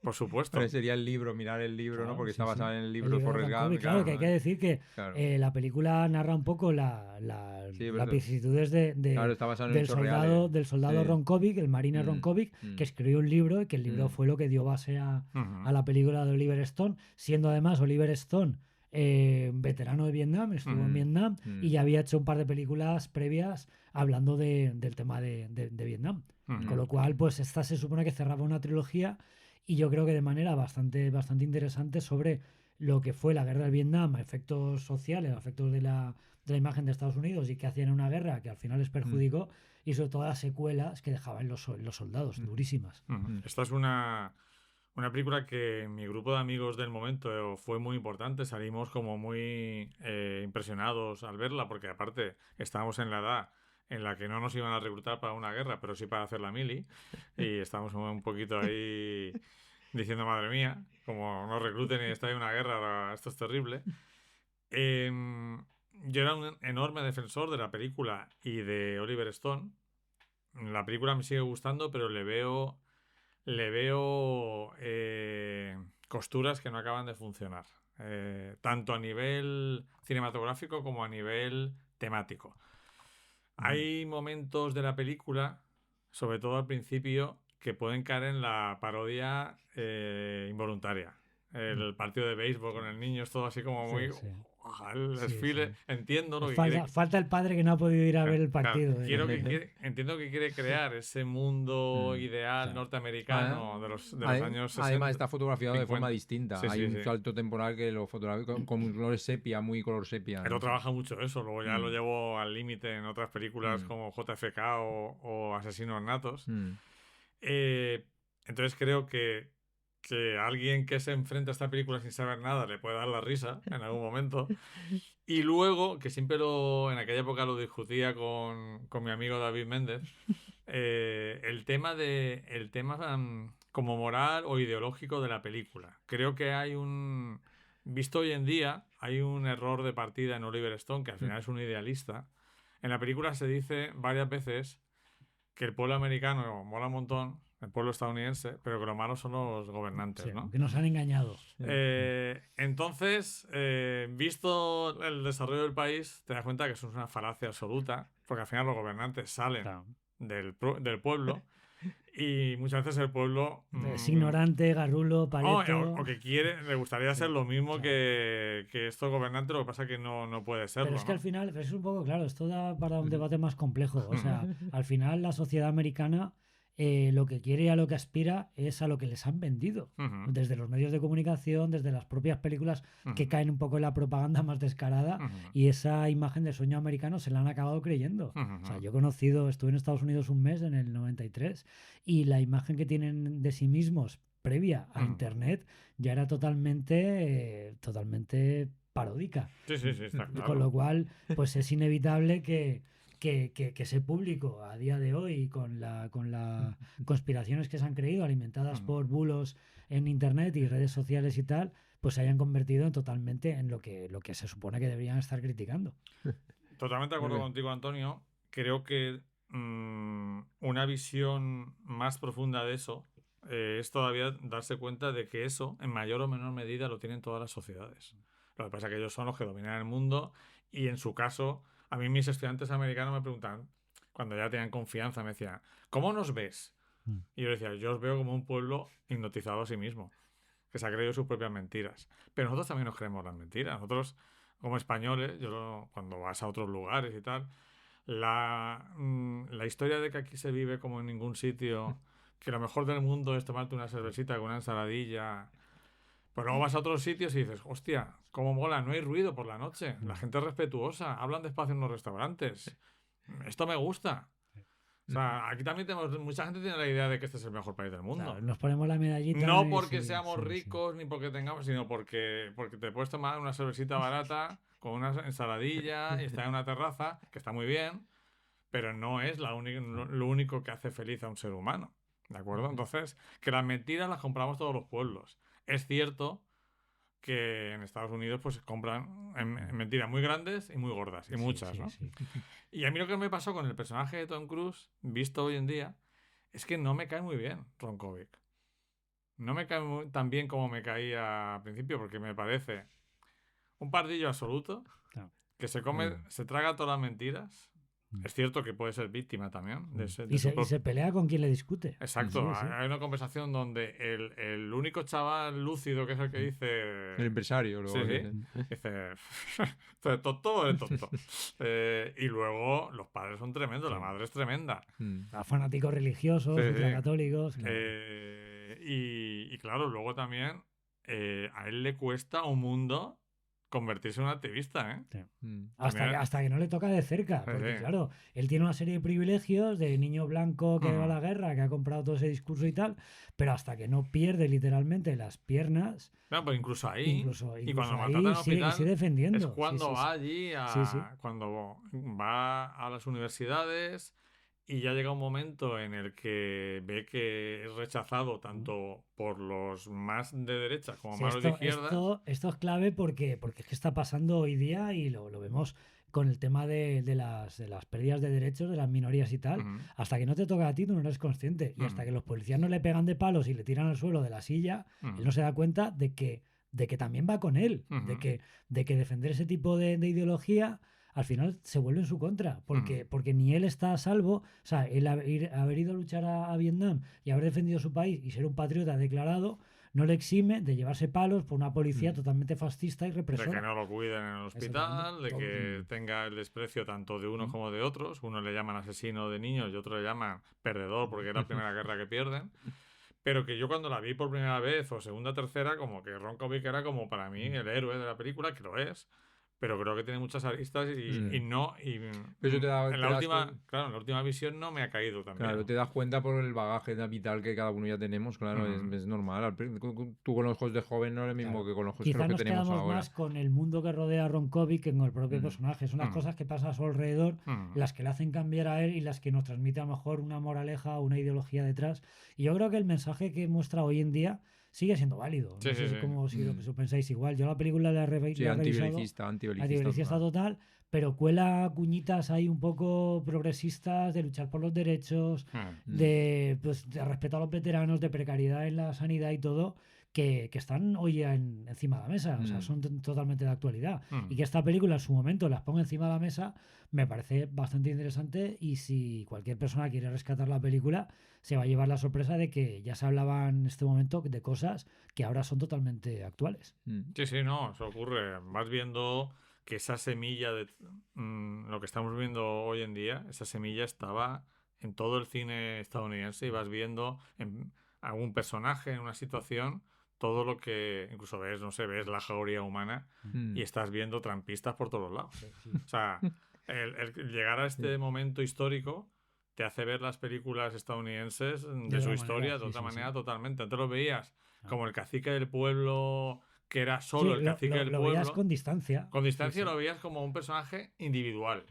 Por supuesto. Pero sería el libro, mirar el libro, claro, ¿no? Porque está basado en el libro de de Forrest Gump. Claro, que hay que decir que la película narra un poco las vicisitudes del soldado Ron Kovic, el marine Ron Kovic, que escribió un libro y que el libro fue lo que dio base a la película de Oliver Stone, siendo además Oliver Stone veterano de Vietnam, estuvo en Vietnam y ya había hecho un par de películas previas hablando del tema de Vietnam. Con lo cual, pues esta se supone que cerraba una trilogía y yo creo que de manera bastante interesante sobre lo que fue la guerra del Vietnam, efectos sociales, efectos de la imagen de Estados Unidos y que hacían una guerra que al final les perjudicó y sobre todo las secuelas que dejaban los soldados, durísimas. Esta es una película que mi grupo de amigos del momento fue muy importante. Salimos como muy impresionados al verla, porque aparte estábamos en la edad en la que no nos iban a reclutar para una guerra, pero sí para hacer la mili, y estábamos un poquito ahí diciendo, madre mía, como nos recluten y está en una guerra, esto es terrible. Yo era un enorme defensor de la película y de Oliver Stone. La película me sigue gustando, pero le veo costuras que no acaban de funcionar, tanto a nivel cinematográfico como a nivel temático. Hay momentos de la película, sobre todo al principio, que pueden caer en la parodia involuntaria. El partido de béisbol con el niño es todo así como muy... El desfile, entiendo lo que falta el padre que no ha podido ir a ver el partido. Entiendo que quiere crear ese mundo ideal norteamericano de los años 60. Además está fotografiado de forma distinta. Hay un salto temporal que lo fotografía con colores sepia, muy color sepia. Pero trabaja mucho eso. Luego ya lo llevo al límite en otras películas como JFK o Asesinos Natos. Entonces creo que alguien que se enfrenta a esta película sin saber nada le puede dar la risa en algún momento. Y luego, que siempre en aquella época lo discutía con mi amigo David Méndez, el tema como moral o ideológico de la película. Creo que visto hoy en día, hay un error de partida en Oliver Stone, que al final es un idealista. En la película se dice varias veces que el pueblo americano mola un montón, el pueblo estadounidense, pero que lo malo son los gobernantes, Sí, ¿no? que nos han engañado. Entonces, visto el desarrollo del país, te das cuenta que eso es una falacia absoluta, porque al final los gobernantes salen Claro. del pueblo y muchas veces el pueblo Es ignorante, garrulo, paleto. o que le gustaría ser lo mismo que estos gobernantes, lo que pasa es que no puede serlo. Pero es que ¿no? al final, es un poco claro, esto da para un debate más complejo. O sea, al final la sociedad americana lo que quiere y a lo que aspira es a lo que les han vendido. Ujú, Desde los medios de comunicación, desde las propias películas que ujú, caen un poco en la propaganda más descarada. ujú, Y esa imagen del sueño americano se la han acabado creyendo. ujú, O sea, yo estuve en Estados Unidos un mes en el 93 y la imagen que tienen de sí mismos previa a Ujú. Internet ya era totalmente paródica. Sí, está claro. Con lo cual, pues es inevitable que ese público a día de hoy, con las conspiraciones que se han creído, alimentadas Ujú. por bulos en Internet y redes sociales y tal, pues se hayan convertido totalmente en lo que se supone que deberían estar criticando. Totalmente de acuerdo Muy bien. contigo, Antonio. Creo que una visión más profunda de eso es todavía darse cuenta de que eso, en mayor o menor medida, lo tienen todas las sociedades. Lo que pasa es que ellos son los que dominan el mundo y en su caso, a mí mis estudiantes americanos me preguntan, cuando ya tenían confianza, me decían, ¿cómo nos ves? Mm. Y yo decía, yo os veo como un pueblo hipnotizado a sí mismo, que se ha creído sus propias mentiras. Pero nosotros también nos creemos las mentiras. Nosotros, como españoles, cuando vas a otros lugares y tal, la historia de que aquí se vive como en ningún sitio, que lo mejor del mundo es tomarte una cervecita con una ensaladilla. Pues luego vas a otros sitios y dices, hostia, cómo mola, no hay ruido por la noche, la gente es respetuosa, hablan despacio en los restaurantes. Esto me gusta. O sea, aquí también mucha gente tiene la idea de que este es el mejor país del mundo. Claro, nos ponemos la medallita. No y porque sí, seamos sí, ricos ni porque tengamos, sino porque te puedes tomar una cervecita barata con una ensaladilla y estar en una terraza, que está muy bien, pero no es lo único que hace feliz a un ser humano. ¿De acuerdo? Entonces, que las mentiras las compramos todos los pueblos. Es cierto que en Estados Unidos pues compran en mentiras muy grandes y muy gordas, y sí, muchas, sí, ¿no? sí. Y a mí lo que me pasó con el personaje de Tom Cruise, visto hoy en día, es que no me cae muy bien Ron Kovic. No me cae tan bien como me caía al principio, porque me parece un pardillo absoluto Claro. que se traga todas las mentiras. Es cierto que puede ser víctima también de Y se pelea con quien le discute. Exacto, Sí, sí. hay una conversación donde el único chaval lúcido, que es el que dice... El empresario. Luego, dice... todo es tonto. Y luego los padres son tremendos, la madre es tremenda. A fanáticos religiosos, ultracatólicos. Claro. Y claro, luego también a él le cuesta un mundo convertirse en un activista, ¿eh? Sí. Hasta que no le toca de cerca, porque claro, él tiene una serie de privilegios de niño blanco que va a la guerra, que ha comprado todo ese discurso y tal, pero hasta que no pierde literalmente las piernas. Claro, pues incluso ahí, y cuando ahí maltrata en el hospital, sigue defendiendo. es cuando va allí, cuando va a las universidades. Y ya llega un momento en el que ve que es rechazado tanto por los más de derecha como más de izquierda. Esto es clave porque es que está pasando hoy día y lo vemos con el tema de las pérdidas de derechos de las minorías y tal. Hasta que no te toca a ti, tú no eres consciente. Y hasta que los policías no le pegan de palos y le tiran al suelo de la silla, él no se da cuenta de que también va con él. De que defender ese tipo de ideología al final se vuelve en su contra, porque ni él está a salvo. O sea, el haber ido a luchar a Vietnam y haber defendido su país y ser un patriota declarado no le exime de llevarse palos por una policía totalmente fascista y represora. De que no lo cuiden en el hospital, de que tenga el desprecio tanto de unos como de otros. Uno le llaman asesino de niños y otro le llaman perdedor porque es la primera guerra que pierden. Pero que yo cuando la vi por primera vez o segunda o tercera, como que Ron Kovic era como para mí el héroe de la película, que lo es. Pero creo que tiene muchas aristas y no. Y pero en la última visión no me ha caído también. Claro, te das cuenta por el bagaje vital que cada uno ya tenemos, claro, es normal. Tú con los ojos de joven no es lo mismo que con los ojos que tenemos ahora. Quizá nos quedamos más con el mundo que rodea a Ron Kovic que con el propio personaje. Son las cosas que pasan a su alrededor, las que le hacen cambiar a él y las que nos transmite a lo mejor una moraleja o una ideología detrás. Y yo creo que el mensaje que muestra hoy en día sigue siendo válido. Si lo pensáis igual. Yo la película la he revisado. Antibelicista total, pero cuela cuñitas ahí un poco progresistas de luchar por los derechos, de respeto a los veteranos, de precariedad en la sanidad y todo, que están hoy encima de la mesa, o sea, son totalmente de actualidad. Y que esta película en su momento las ponga encima de la mesa me parece bastante interesante, y si cualquier persona quiere rescatar la película se va a llevar la sorpresa de que ya se hablaba en este momento de cosas que ahora son totalmente actuales. Sí, no, eso ocurre. Vas viendo que esa semilla de lo que estamos viendo hoy en día, esa semilla estaba en todo el cine estadounidense, y vas viendo en algún personaje, en una situación, todo lo que incluso ves, no sé, ves la jauría humana y estás viendo trampistas por todos lados. O sea, el llegar a este momento histórico te hace ver las películas estadounidenses de su historia de otra manera totalmente. Antes lo veías como el cacique del pueblo, que era solo el cacique del pueblo. Lo veías con distancia. Con distancia lo veías como un personaje individual.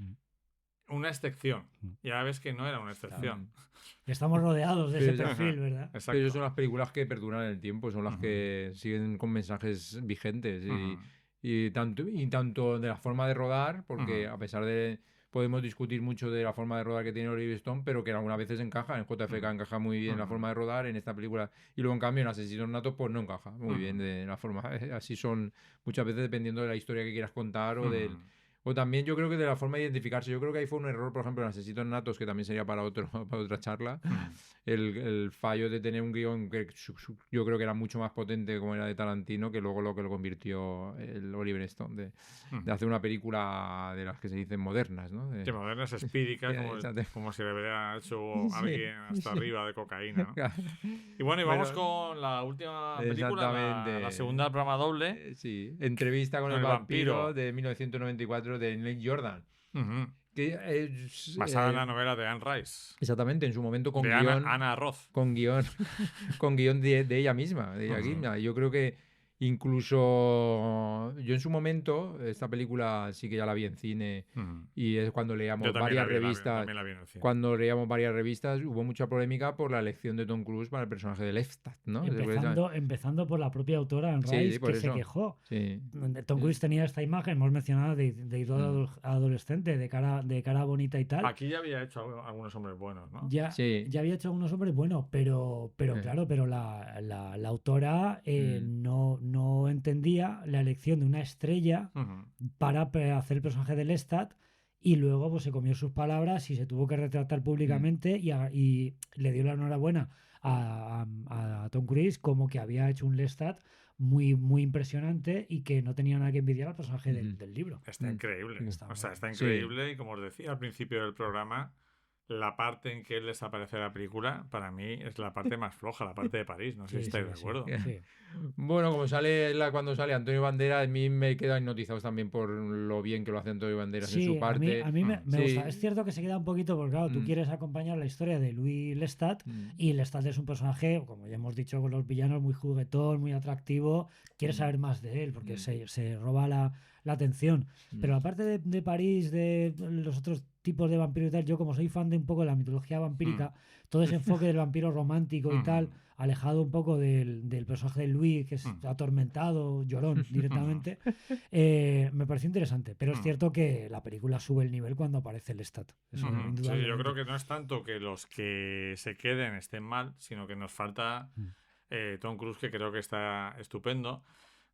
Una excepción. Y ahora ves que no era una excepción. Estamos rodeados de ese perfil, ¿verdad? Exacto. Pero son las películas que perduran en el tiempo, son las que siguen con mensajes vigentes. Y tanto de la forma de rodar, porque a pesar de... Podemos discutir mucho de la forma de rodar que tiene Oliver Stone, pero que algunas veces encaja. En JFK encaja muy bien la forma de rodar en esta película. Y luego, en cambio, en Asesinos Natos, pues no encaja muy bien de la forma. Así son muchas veces, dependiendo de la historia que quieras contar o también yo creo que de la forma de identificarse. Yo creo que ahí fue un error, por ejemplo, en Asesinos Natos, que también sería para otra charla. El fallo de tener un guión que yo creo que era mucho más potente, como era de Tarantino, que luego lo que lo convirtió el Oliver Stone, de hacer una película de las que se dicen modernas, ¿no? Sí, modernas, espíricas, como si le hubiera hecho alguien hasta arriba de cocaína, ¿no? Y bueno, y vamos con la última película, la segunda programa doble. Sí, Entrevista con el vampiro de 1994 de Neil Jordan. Que basada en la novela de Anne Rice. Exactamente, en su momento con de guión. Ana Roth. Con guión de ella misma, de ella misma. Yo creo que incluso yo en su momento, esta película sí que ya la vi en cine, y es cuando leíamos varias revistas. Cuando leíamos varias revistas hubo mucha polémica por la elección de Tom Cruise para el personaje de Lestat, ¿no? Empezando por la propia autora Anne Rice, que se quejó. Sí. Tom Cruise tenía esta imagen, hemos mencionado, de ídolo adolescente, de cara bonita y tal. Aquí ya había hecho algunos hombres buenos, ¿no? Ya había hecho algunos hombres buenos, pero la autora no entendía la elección de una estrella para hacer el personaje de Lestat, y luego pues se comió sus palabras y se tuvo que retratar públicamente y le dio la enhorabuena a Tom Cruise, como que había hecho un Lestat muy, muy impresionante y que no tenía nada que envidiar al personaje del libro. Está increíble. Está increíble, y como os decía al principio del programa, la parte en que él desaparece de la película, para mí es la parte más floja, la parte de París. No sé si estáis de acuerdo. Sí. Bueno, cuando sale Antonio Banderas, a mí me quedan hipnotizados también por lo bien que lo hace Antonio Banderas en su parte. A mí me gusta. Es cierto que se queda un poquito, porque claro, tú quieres acompañar la historia de Louis Lestat, y Lestat es un personaje, como ya hemos dicho con los villanos, muy juguetón, muy atractivo. Quieres saber más de él, porque se roba la atención. Pero aparte de París, de los otros tipos de vampiros y tal, yo como soy fan de un poco de la mitología vampírica, todo ese enfoque del vampiro romántico y tal, alejado un poco del personaje de Louis, que es atormentado, llorón directamente, me pareció interesante. Pero es cierto que la película sube el nivel cuando aparece Lestat. Sí, yo creo que no es tanto que los que se queden estén mal, sino que nos falta Tom Cruise, que creo que está estupendo.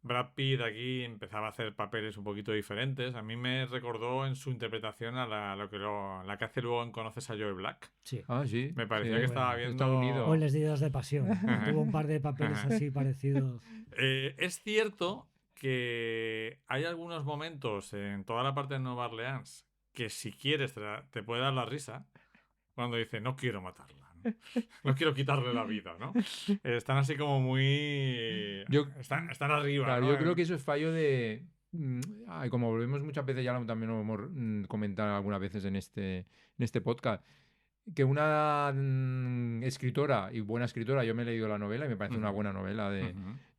Brad Pitt aquí empezaba a hacer papeles un poquito diferentes. A mí me recordó en su interpretación a la que hace luego en Conoces a Joe Black. Sí. Ah, sí. Me pareció que estaba viendo... O en Les Didos de Pasión. Tuvo un par de papeles así parecidos. Es cierto que hay algunos momentos en toda la parte de Nueva Orleans que si quieres te puede dar la risa cuando dice no quiero matarla. No quiero quitarle la vida, ¿no? Están así como muy... Están arriba, claro, ¿no? Yo creo que eso es fallo de... como volvemos muchas veces, ya también lo hemos comentado algunas veces en este podcast, que una escritora y buena escritora, yo me he leído la novela y me parece una buena novela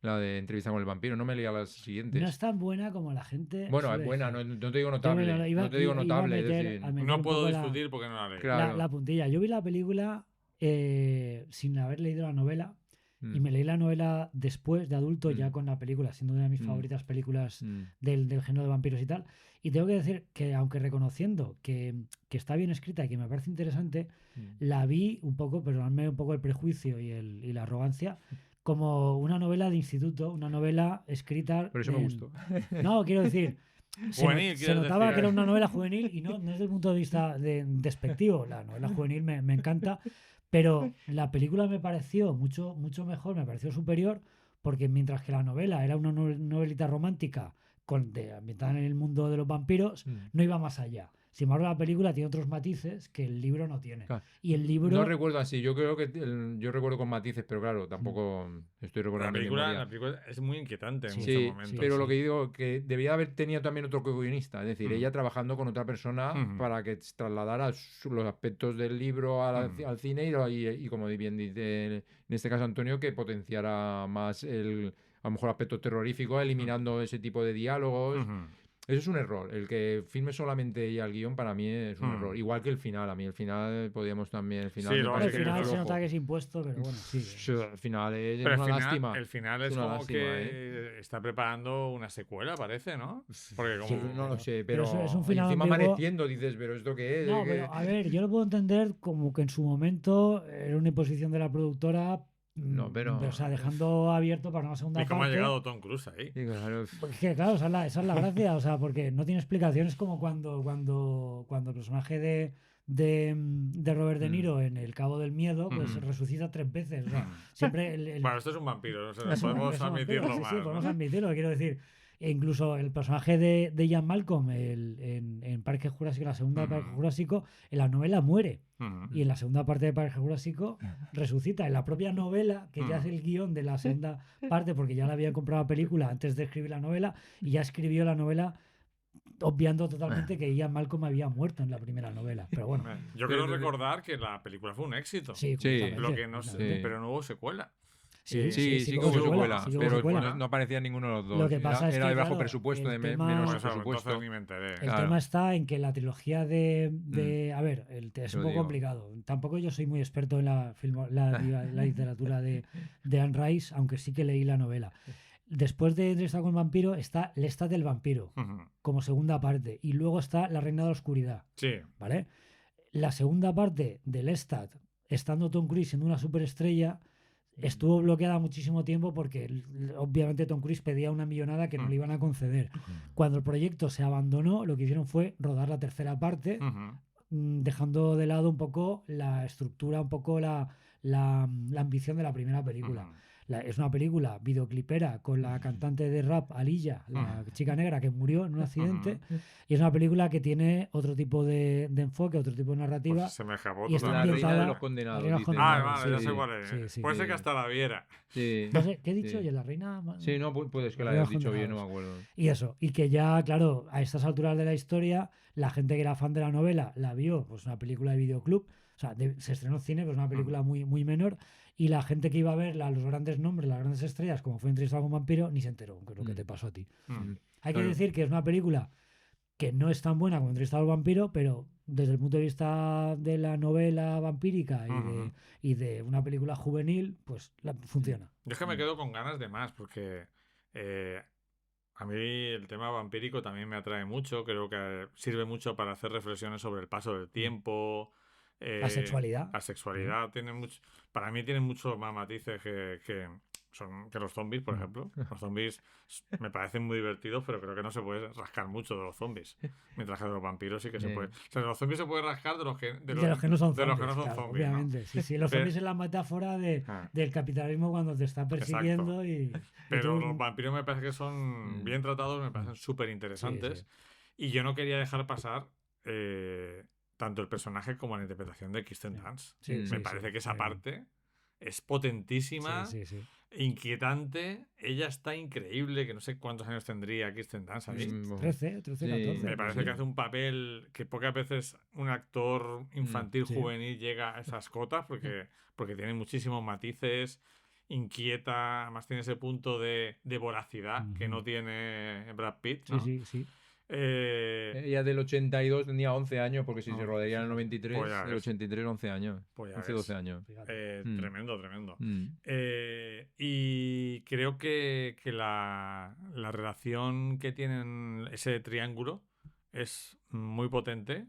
la de Entrevista con el vampiro, no me leía las siguientes. No es tan buena como la gente. Bueno, es buena, no te digo notable. No te digo notable. No puedo discutir porque no la leí. Claro. La puntilla. Yo vi la película sin haber leído la novela, Y me leí la novela después, de adulto, ya Mm. con la película, siendo una de mis Mm. favoritas películas Mm. del género de vampiros y tal. Y tengo que decir que, aunque reconociendo que está bien escrita y que me parece interesante, Mm. la vi un poco, perdonadme un poco el prejuicio y la arrogancia, como una novela de instituto, una novela escrita. Por eso me gustó. No, quiero decir, Juvenil, se quieres notaba decir. que era una novela juvenil y no desde el punto de vista despectivo. La novela juvenil me encanta, pero la película me pareció mucho, mucho mejor, me pareció superior, porque mientras que la novela era una novelita romántica ambientada en el mundo de los vampiros, Mm. no iba más allá. Sin embargo, la película tiene otros matices que el libro no tiene. Claro. Y el libro... No recuerdo así, yo creo que yo recuerdo con matices, pero claro, tampoco estoy La recordando de película, memoria. la película es muy inquietante en Sí, muchos Sí, momentos. pero lo sí. que digo que debía haber tenido también otro co-guionista, es decir, Ujú. ella trabajando con otra persona Ujú. para que trasladara los aspectos del libro Ujú. al cine y como bien dice en este caso Antonio, que potenciara más a lo mejor aspectos terroríficos, eliminando ese tipo de diálogos. Ujú. Eso es un error. El que filme solamente ella el guión para mí es un error. Igual que el final. A mí el final podíamos también. El final Sí, me luego al parece sí que final es se flojo. nota que es impuesto, pero bueno, sí. Sí, el final es Pero una lástima. el final Es es una como lástima, que está preparando una secuela, parece, ¿no? Porque Sí, como... No lo sé, pero pero es un final encima ambiguo. amaneciendo dices, pero ¿esto qué es? No, pero a ver, yo lo puedo entender como que en su momento era una imposición de la productora, No, pero- o sea, dejando abierto para una segunda ¿Y cómo ha parte. llegado Tom Cruise ahí? Sí, claro. Porque claro, esa es la gracia, o sea, porque no tiene explicaciones como cuando el personaje de Robert De Niro en El Cabo del Miedo, pues Ujú. resucita 3 veces. O sea, Ujú. siempre el, Bueno, esto es un vampiro, o sea, es un- podemos es un vampiro, admitirlo sí, más, sí, ¿no? podemos admitirlo, quiero decir. E incluso el personaje de Ian Malcolm en Parque Jurásico, la segunda de Parque Ujú. Jurásico, en la novela muere. Ujú. Y en la segunda parte de Parque Jurásico resucita. En la propia novela, que ya es el guión de la segunda parte, porque ya la había comprado la película antes de escribir la novela, y ya escribió la novela obviando totalmente que Ian Malcolm había muerto en la primera novela. Pero bueno, Yo Pero quiero recordar que la película fue un éxito. sí, Sí. completamente, Lo que no sé, completamente. pero no hubo secuela. Sí, Sí, que hubo secuela, pero no aparecía ninguno de los dos. Lo que pasa es era que, de bajo claro, presupuesto, el de tema- menos Por eso, presupuesto. entonces ni me enteré. El Claro. tema está en que la trilogía a ver, es Lo un poco digo. complicado. Tampoco yo soy muy experto en la literatura de Anne Rice, aunque sí que leí la novela. Después de Entrevista con el vampiro está Lestat del vampiro, Ujú. como segunda parte. Y luego está La reina de la oscuridad, Sí. ¿vale? La segunda parte de Lestat, estando Tom Cruise siendo una superestrella, estuvo bloqueada muchísimo tiempo porque obviamente Tom Cruise pedía una millonada que no le iban a conceder. Cuando el proyecto se abandonó, lo que hicieron fue rodar la tercera parte, Ujú. dejando de lado un poco la estructura, un poco la ambición de la primera película. Ujú. Es una película videoclipera con la cantante de rap Aliyah, la chica negra que murió en un accidente, y es una película que tiene otro tipo de enfoque, otro tipo de narrativa. Pues se me escapó y está La totalmente. reina de ambientada- los condenados. La reina de los dice. condenados, Vale, sí, ya sí, sé cuál es. sí, sí. Puede ser que hasta la viera. Sí. No sé, ¿qué he dicho? Sí. Oye, la reina... Sí, no, puedes que La la hayas reina dicho bien, no condenados. me acuerdo. Y eso, y que ya, claro, a estas alturas de la historia, la gente que era fan de la novela la vio, pues una película de videoclub, o sea, se estrenó en cine, pero es una película muy, muy menor, y la gente que iba a ver los grandes nombres, las grandes estrellas, como fue Entrevista con un vampiro, ni se enteró, que es lo que te pasó a ti. Mm. Hay que Claro. decir que es una película que no es tan buena como Entrevista con un vampiro, pero desde el punto de vista de la novela vampírica Ujú. y de una película juvenil, pues funciona. Yo es que me quedo con ganas de más, porque a mí el tema vampírico también me atrae mucho. Creo que sirve mucho para hacer reflexiones sobre el paso del tiempo. La sexualidad. La sexualidad tiene mucho. Para mí tiene muchos más matices que los zombies, por ejemplo. Los zombies me parecen muy divertidos, pero creo que no se puede rascar mucho de los zombies. Mientras que de los vampiros sí que se puede. O sea, de los zombies se puede rascar de los que no son de los que zombies, no son claro, zombies, ¿no? obviamente. Sí, sí, los Pero- zombies es la metáfora Ah. del capitalismo cuando te está persiguiendo y Pero tú- los vampiros me parece que son bien tratados, me parecen súper interesantes. Sí, Y yo no quería dejar pasar tanto el personaje como la interpretación de Kirsten Dunst. Sí, Me sí, parece sí. que esa parte es potentísima, Sí, sí, sí. inquietante. Ella está increíble, que no sé cuántos años tendría Kirsten Dunst ahí. 13, 14. Me parece que hace un papel que pocas veces un actor infantil sí. juvenil llega a esas cotas porque tiene muchísimos matices, inquieta, además tiene ese punto de voracidad que no tiene Brad Pitt, ¿no? Sí, sí, sí. Ella del 82 tenía 11 años, porque si se rodaría en el 93, Pues ya el ves. 83, 11 años. Pues ya 11, ves. 12 años. Fíjate. Tremendo, tremendo. Mm. Y creo que la relación que tienen ese triángulo es muy potente.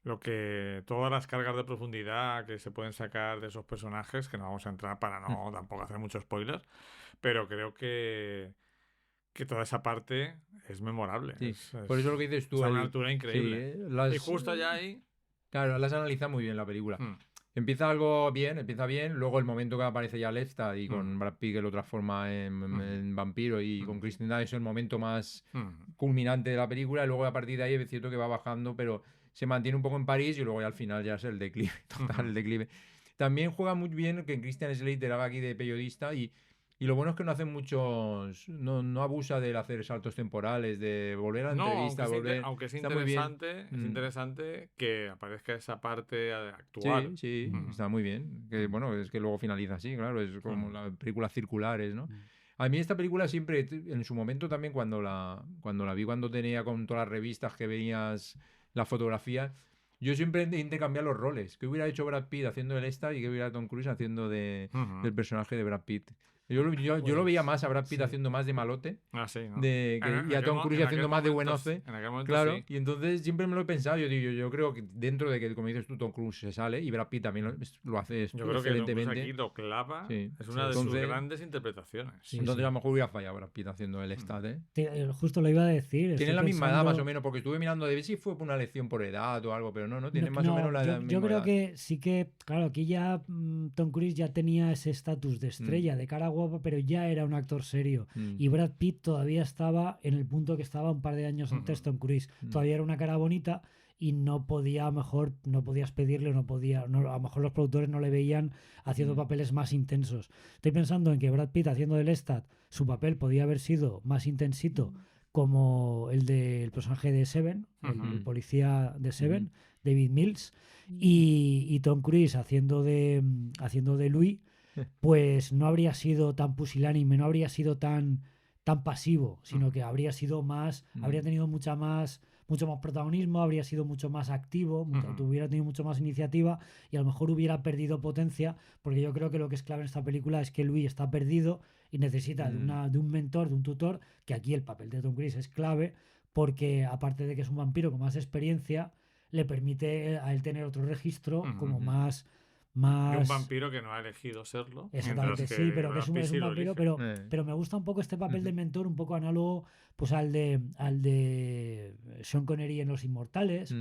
Todas las cargas de profundidad que se pueden sacar de esos personajes, que no vamos a entrar para no tampoco hacer mucho spoiler, pero creo que toda esa parte es memorable. Sí, por eso lo que dices tú. Es una altura increíble. Sí, y justo ya ahí... Claro, las analiza muy bien la película. Empieza bien, luego el momento que aparece ya Lestat y con Brad Pitt que lo transforma en vampiro y con Kristen Dunst es el momento más culminante de la película, y luego a partir de ahí es cierto que va bajando, pero se mantiene un poco en París y luego ya al final ya es el declive, total, el declive. También juega muy bien que Christian Slater haga aquí de periodista y lo bueno es que no hace muchos... No abusa de hacer saltos temporales, de volver a la entrevista, aunque es está muy bien. interesante, es interesante que aparezca esa parte actual. Sí, está muy bien. Que, bueno, es que luego finaliza así, claro, es como las películas circulares, ¿no? A mí esta película siempre, en su momento también cuando la vi, cuando tenía con todas las revistas que veías la fotografía, yo siempre intercambiar los roles. ¿Qué hubiera hecho Brad Pitt haciendo el Lestat y qué hubiera Tom Cruise haciendo del personaje de Brad Pitt? Yo lo veía más a Brad Pitt haciendo más de malote sí, ¿no? y a Tom Cruise haciendo más de buenoce. Claro, sí. y entonces siempre me lo he pensado. Yo creo que dentro de que, como dices tú, Tom Cruise se sale y Brad Pitt también lo hace yo creo excelentemente. Que Tom Cruise aquí lo clava. Sí. Es una de sus grandes interpretaciones. Entonces a lo mejor hubiera fallado Brad Pitt haciendo el Lestat, Justo lo iba a decir. Tienen la misma edad más o menos, porque estuve mirando de ver si fue por una elección por edad o algo, pero no tienen más o menos la edad. Yo creo que sí que, claro, aquí ya Tom Cruise ya tenía ese estatus de estrella, de cara guapa, pero ya era un actor serio. Y Brad Pitt todavía estaba en el punto que estaba un par de años antes Tom Cruise. Todavía era una cara bonita y no podías pedirle, a lo mejor los productores no le veían haciendo papeles más intensos. Estoy pensando en que Brad Pitt haciendo de Lestat, su papel podía haber sido más intensito, como el del personaje de Seven, el policía de Seven, David Mills, y Tom Cruise haciendo de Louis, pues no habría sido tan pusilánime, no habría sido tan pasivo, sino que habría sido más, habría tenido mucho más protagonismo, habría sido mucho más activo, hubiera tenido mucho más iniciativa y a lo mejor hubiera perdido potencia, porque yo creo que lo que es clave en esta película es que Louis está perdido y necesita de un mentor, de un tutor, que aquí el papel de Tom Cruise es clave, porque aparte de que es un vampiro con más experiencia, le permite a él tener otro registro como más... Y un vampiro que no ha elegido serlo. Exactamente, sí, pero que es un vampiro, pero me gusta un poco este papel de mentor, un poco análogo pues al de Sean Connery en Los Inmortales,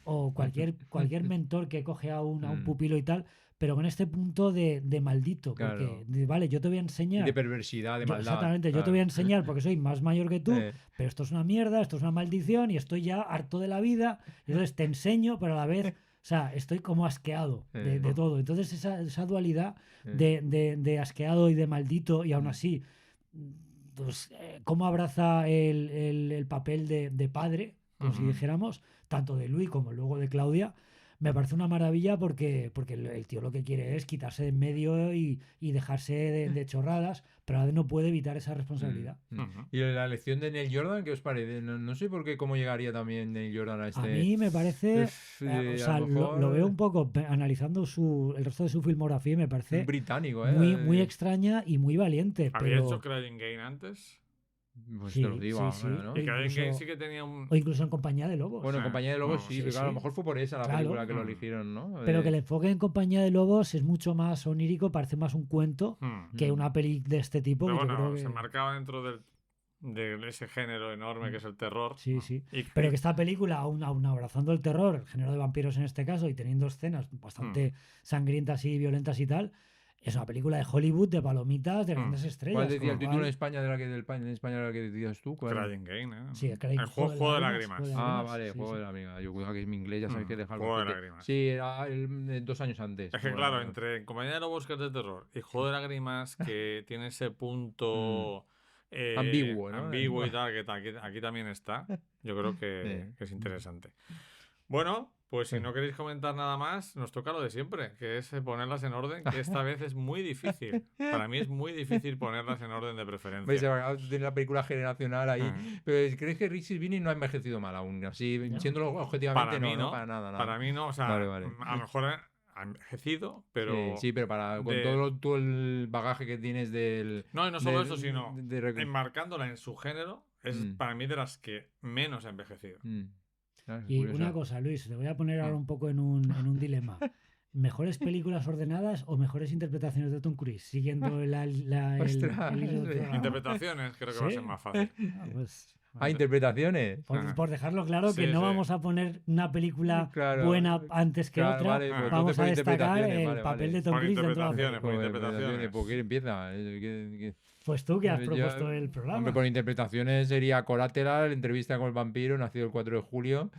o cualquier mentor que coge a un pupilo y tal, pero con este punto de maldito, porque vale, yo te voy a enseñar. De perversidad, de maldad. Exactamente, yo te voy a enseñar porque soy más mayor que tú, pero esto es una mierda, esto es una maldición y estoy ya harto de la vida, y entonces te enseño, pero a la vez... O sea, estoy como asqueado de todo. Entonces esa dualidad de asqueado y de maldito, y aún así, pues, cómo abraza el papel de padre, como si dijéramos, tanto de Louis como luego de Claudia, me parece una maravilla porque el tío lo que quiere es quitarse de en medio y dejarse de chorradas, pero a veces no puede evitar esa responsabilidad. ¿Y la elección de Neil Jordan qué os parece? No sé por qué, cómo llegaría también Neil Jordan a este... A mí me parece... lo veo un poco analizando el resto de su filmografía y me parece... británico, muy extraña y muy valiente. ¿Había hecho Crying Game antes? Pues te lo digo ahora, ¿no? Y Crying Game sí que tenía un... O incluso en Compañía de Lobos. Bueno, en Compañía de Lobos sí, pero claro, a lo mejor fue por esa la película que lo eligieron, ¿no? Pero que el enfoque en Compañía de Lobos es mucho más onírico, parece más un cuento que una peli de este tipo. Pero que bueno, yo creo que... se marcaba dentro de ese género enorme que es el terror. Sí. Pero que esta película, aún abrazando el terror, el género de vampiros en este caso, y teniendo escenas bastante sangrientas y violentas y tal... Es una película de Hollywood, de palomitas, de grandes estrellas. ¿Cuál decía el título en España de la que decías tú? Crying Game, ¿eh? Sí, el juego de lágrimas. Vale, Juego de lágrimas. Yo cuidado que es mi inglés, ya sabes que dejarlo. Juego de lágrimas. Sí, era 2 años antes. Es que claro, entre Compañía de Lobos, que es de terror, y Juego de lágrimas, que tiene ese punto... ambiguo, ¿no? Ambiguo y tal, que aquí también está. Yo creo que es interesante. Bueno, pues si no queréis comentar nada más, nos toca lo de siempre, que es ponerlas en orden, que esta vez es muy difícil. Para mí es muy difícil ponerlas en orden de preferencia. Veis, tiene la película generacional ahí. Pero ¿crees que Richie Vinny no ha envejecido mal aún? Así, siéndolo objetivamente, para mí no, para nada. Para mí no, o sea, vale. a lo mejor ha envejecido, pero... Sí, pero con todo el bagaje que tienes del... No, y no solo eso, sino de enmarcándola en su género, es para mí de las que menos ha envejecido. Claro, Y curioso. una cosa, Luis, te voy a poner ahora un poco en un dilema. ¿Mejores películas ordenadas o mejores interpretaciones de Tom Cruise? Siguiendo el hilo del programa. Interpretaciones creo que va a ser más fácil. Interpretaciones. Por dejarlo claro, que no vamos a poner una película buena antes que otra. Vale, vamos a destacar el vale, papel de Tom Cruise dentro de la por interpretaciones. ¿Por qué empieza? Pues tú que has propuesto el programa. Hombre, por interpretaciones sería Collateral, Entrevista con el vampiro, nacido el 4 de julio.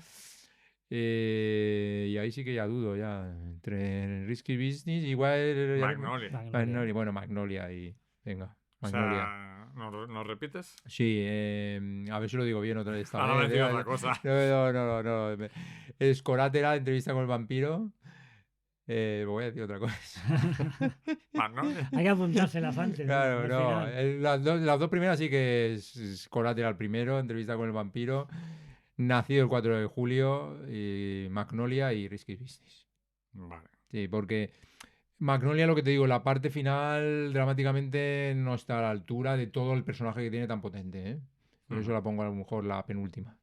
Y ahí sí que ya dudo, ya. Entre Risky Business, igual... Magnolia. Bueno, Magnolia y... Venga, Magnolia. O sea, ¿nos repites? Sí, a ver si lo digo bien otra vez. Ahora me he dicho otra cosa. No. Es Collateral, Entrevista con el vampiro. Voy a decir otra cosa. Magnolia. Hay que apuntárselas antes. Claro, no. Las dos primeras sí que es Collateral primero, Entrevista con el vampiro. Nacido el 4 de julio, y Magnolia y Risky Business. Vale. Sí, porque Magnolia, lo que te digo, la parte final dramáticamente no está a la altura de todo el personaje que tiene tan potente, ¿eh? Por eso la pongo a lo mejor la penúltima.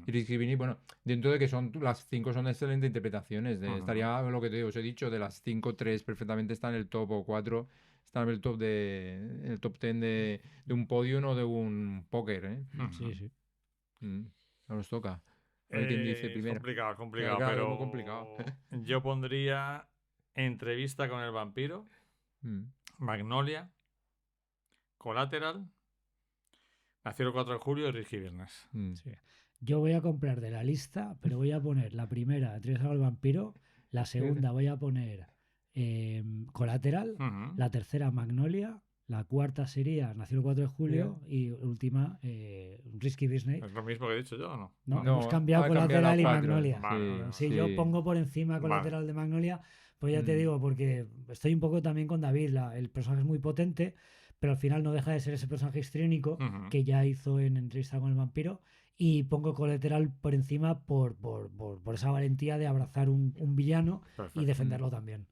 Y Risky Business, bueno, dentro de que las 5 son excelentes interpretaciones. Estaría, lo que te digo, os he dicho, de las 5, 3 perfectamente están en el top, o 4 están en el top en el top 10 de un podio o de un póker, ¿eh? Sí. No nos toca. Hay quien dice primero. Complicado, Claro, pero muy complicado. yo pondría Entrevista con el vampiro, Magnolia, Collateral, Nacido el 4 de julio y Risky Business. Sí. Yo voy a comprar de la lista, pero voy a poner la primera, Entrevista con el vampiro, la segunda voy a poner Collateral, la tercera Magnolia, la cuarta sería Nació el 4 de julio y última Risky Business. ¿Es lo mismo que he dicho yo o no? No, hemos cambiado Collateral y Magnolia. Vale, sí, yo pongo por encima Collateral de Magnolia, pues ya te digo, porque estoy un poco también con David, el personaje es muy potente, pero al final no deja de ser ese personaje histriónico que ya hizo en Entrevista con el vampiro, y pongo Collateral por encima por esa valentía de abrazar un villano. Perfecto. Y defenderlo también.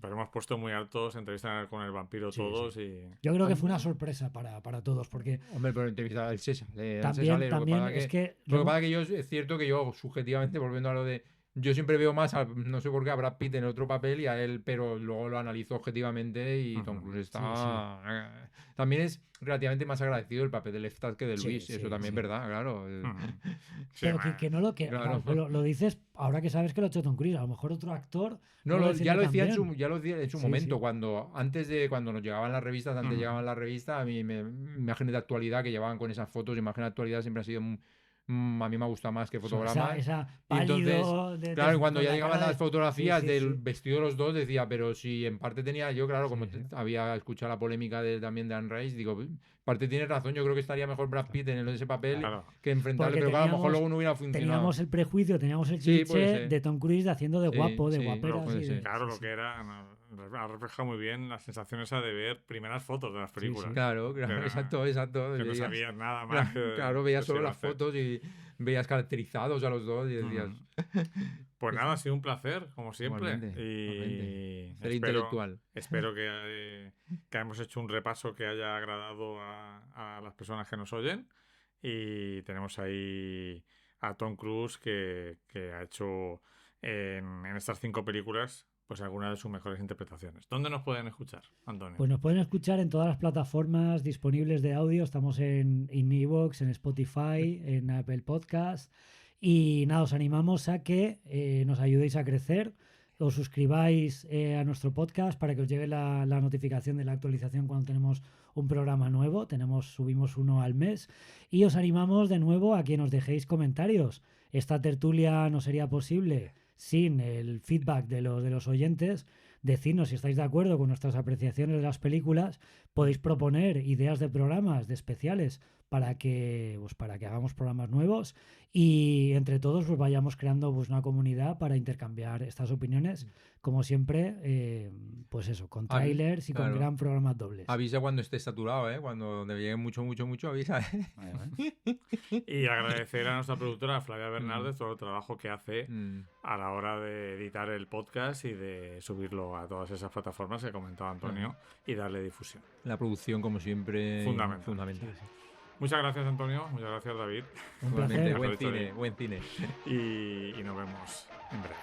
Pero hemos puesto muy altos Entrevista con el vampiro todos. Y yo creo que fue una sorpresa para todos, porque... Hombre, pero Entrevista al César. También es que... Lo que pasa es que es cierto que yo, subjetivamente, volviendo a lo de... Yo siempre veo más, no sé por qué, a Brad Pitt en otro papel y a él, pero luego lo analizo objetivamente y Tom Cruise está... También es relativamente más agradecido el papel de Lestat que de Luis, eso también es verdad, claro. Pero que no lo dices ahora que sabes que lo ha hecho Tom Cruise, a lo mejor otro actor... ya lo decía en su momento, cuando nos llegaban las revistas, llegaban las revistas, a mí imágenes de actualidad que llevaban con esas fotos, imágenes de actualidad siempre ha sido... A mí me gusta más que fotogramas. Y entonces, claro, cuando ya llegaban las fotografías del vestido de los dos, decía, pero si en parte tenía yo, claro, como había escuchado la polémica también de Anne Rice, digo, en parte tienes razón, yo creo que estaría mejor Brad Pitt en ese papel que enfrentarle, pero claro, a lo mejor luego no hubiera funcionado. Teníamos el prejuicio, teníamos el cliché de Tom Cruise haciendo de guapo, de guapera. Claro, lo que era... ha reflejado muy bien la sensación esa de ver primeras fotos de las películas. Claro, exacto. Que no sabías nada más. Claro, veías solo las fotos y veías caracterizados a los dos y decías... Pues nada, ha sido un placer, como siempre. Ser intelectual. Espero que hayamos hecho un repaso que haya agradado a las personas que nos oyen. Y tenemos ahí a Tom Cruise que ha hecho en estas 5 películas pues algunas de sus mejores interpretaciones. ¿Dónde nos pueden escuchar, Antonio? Pues nos pueden escuchar en todas las plataformas disponibles de audio. Estamos en iVoox, en Spotify, en Apple Podcast. Y nada, os animamos a que nos ayudéis a crecer. Os suscribáis a nuestro podcast para que os llegue la notificación de la actualización cuando tenemos un programa nuevo. Subimos uno al mes. Y os animamos de nuevo a que nos dejéis comentarios. Esta tertulia no sería posible sin el feedback de los oyentes. Decidnos si estáis de acuerdo con nuestras apreciaciones de las películas. Podéis proponer ideas de programas, de especiales para que hagamos programas nuevos y entre todos pues vayamos creando pues una comunidad para intercambiar estas opiniones, como siempre, pues eso, con trailers y con claro. gran programas dobles. Avisa cuando esté saturado, ¿eh? Cuando te llegue mucho, avisa, ¿eh? Vale. Y agradecer a nuestra productora Flavia Bernaldez todo el trabajo que hace Mm. a la hora de editar el podcast y de subirlo a todas esas plataformas que comentaba Antonio y darle difusión. La producción, como siempre, fundamental. Muchas gracias, Antonio. Muchas gracias, David. Un Igualmente, placer. buen cine. Y nos vemos en breve.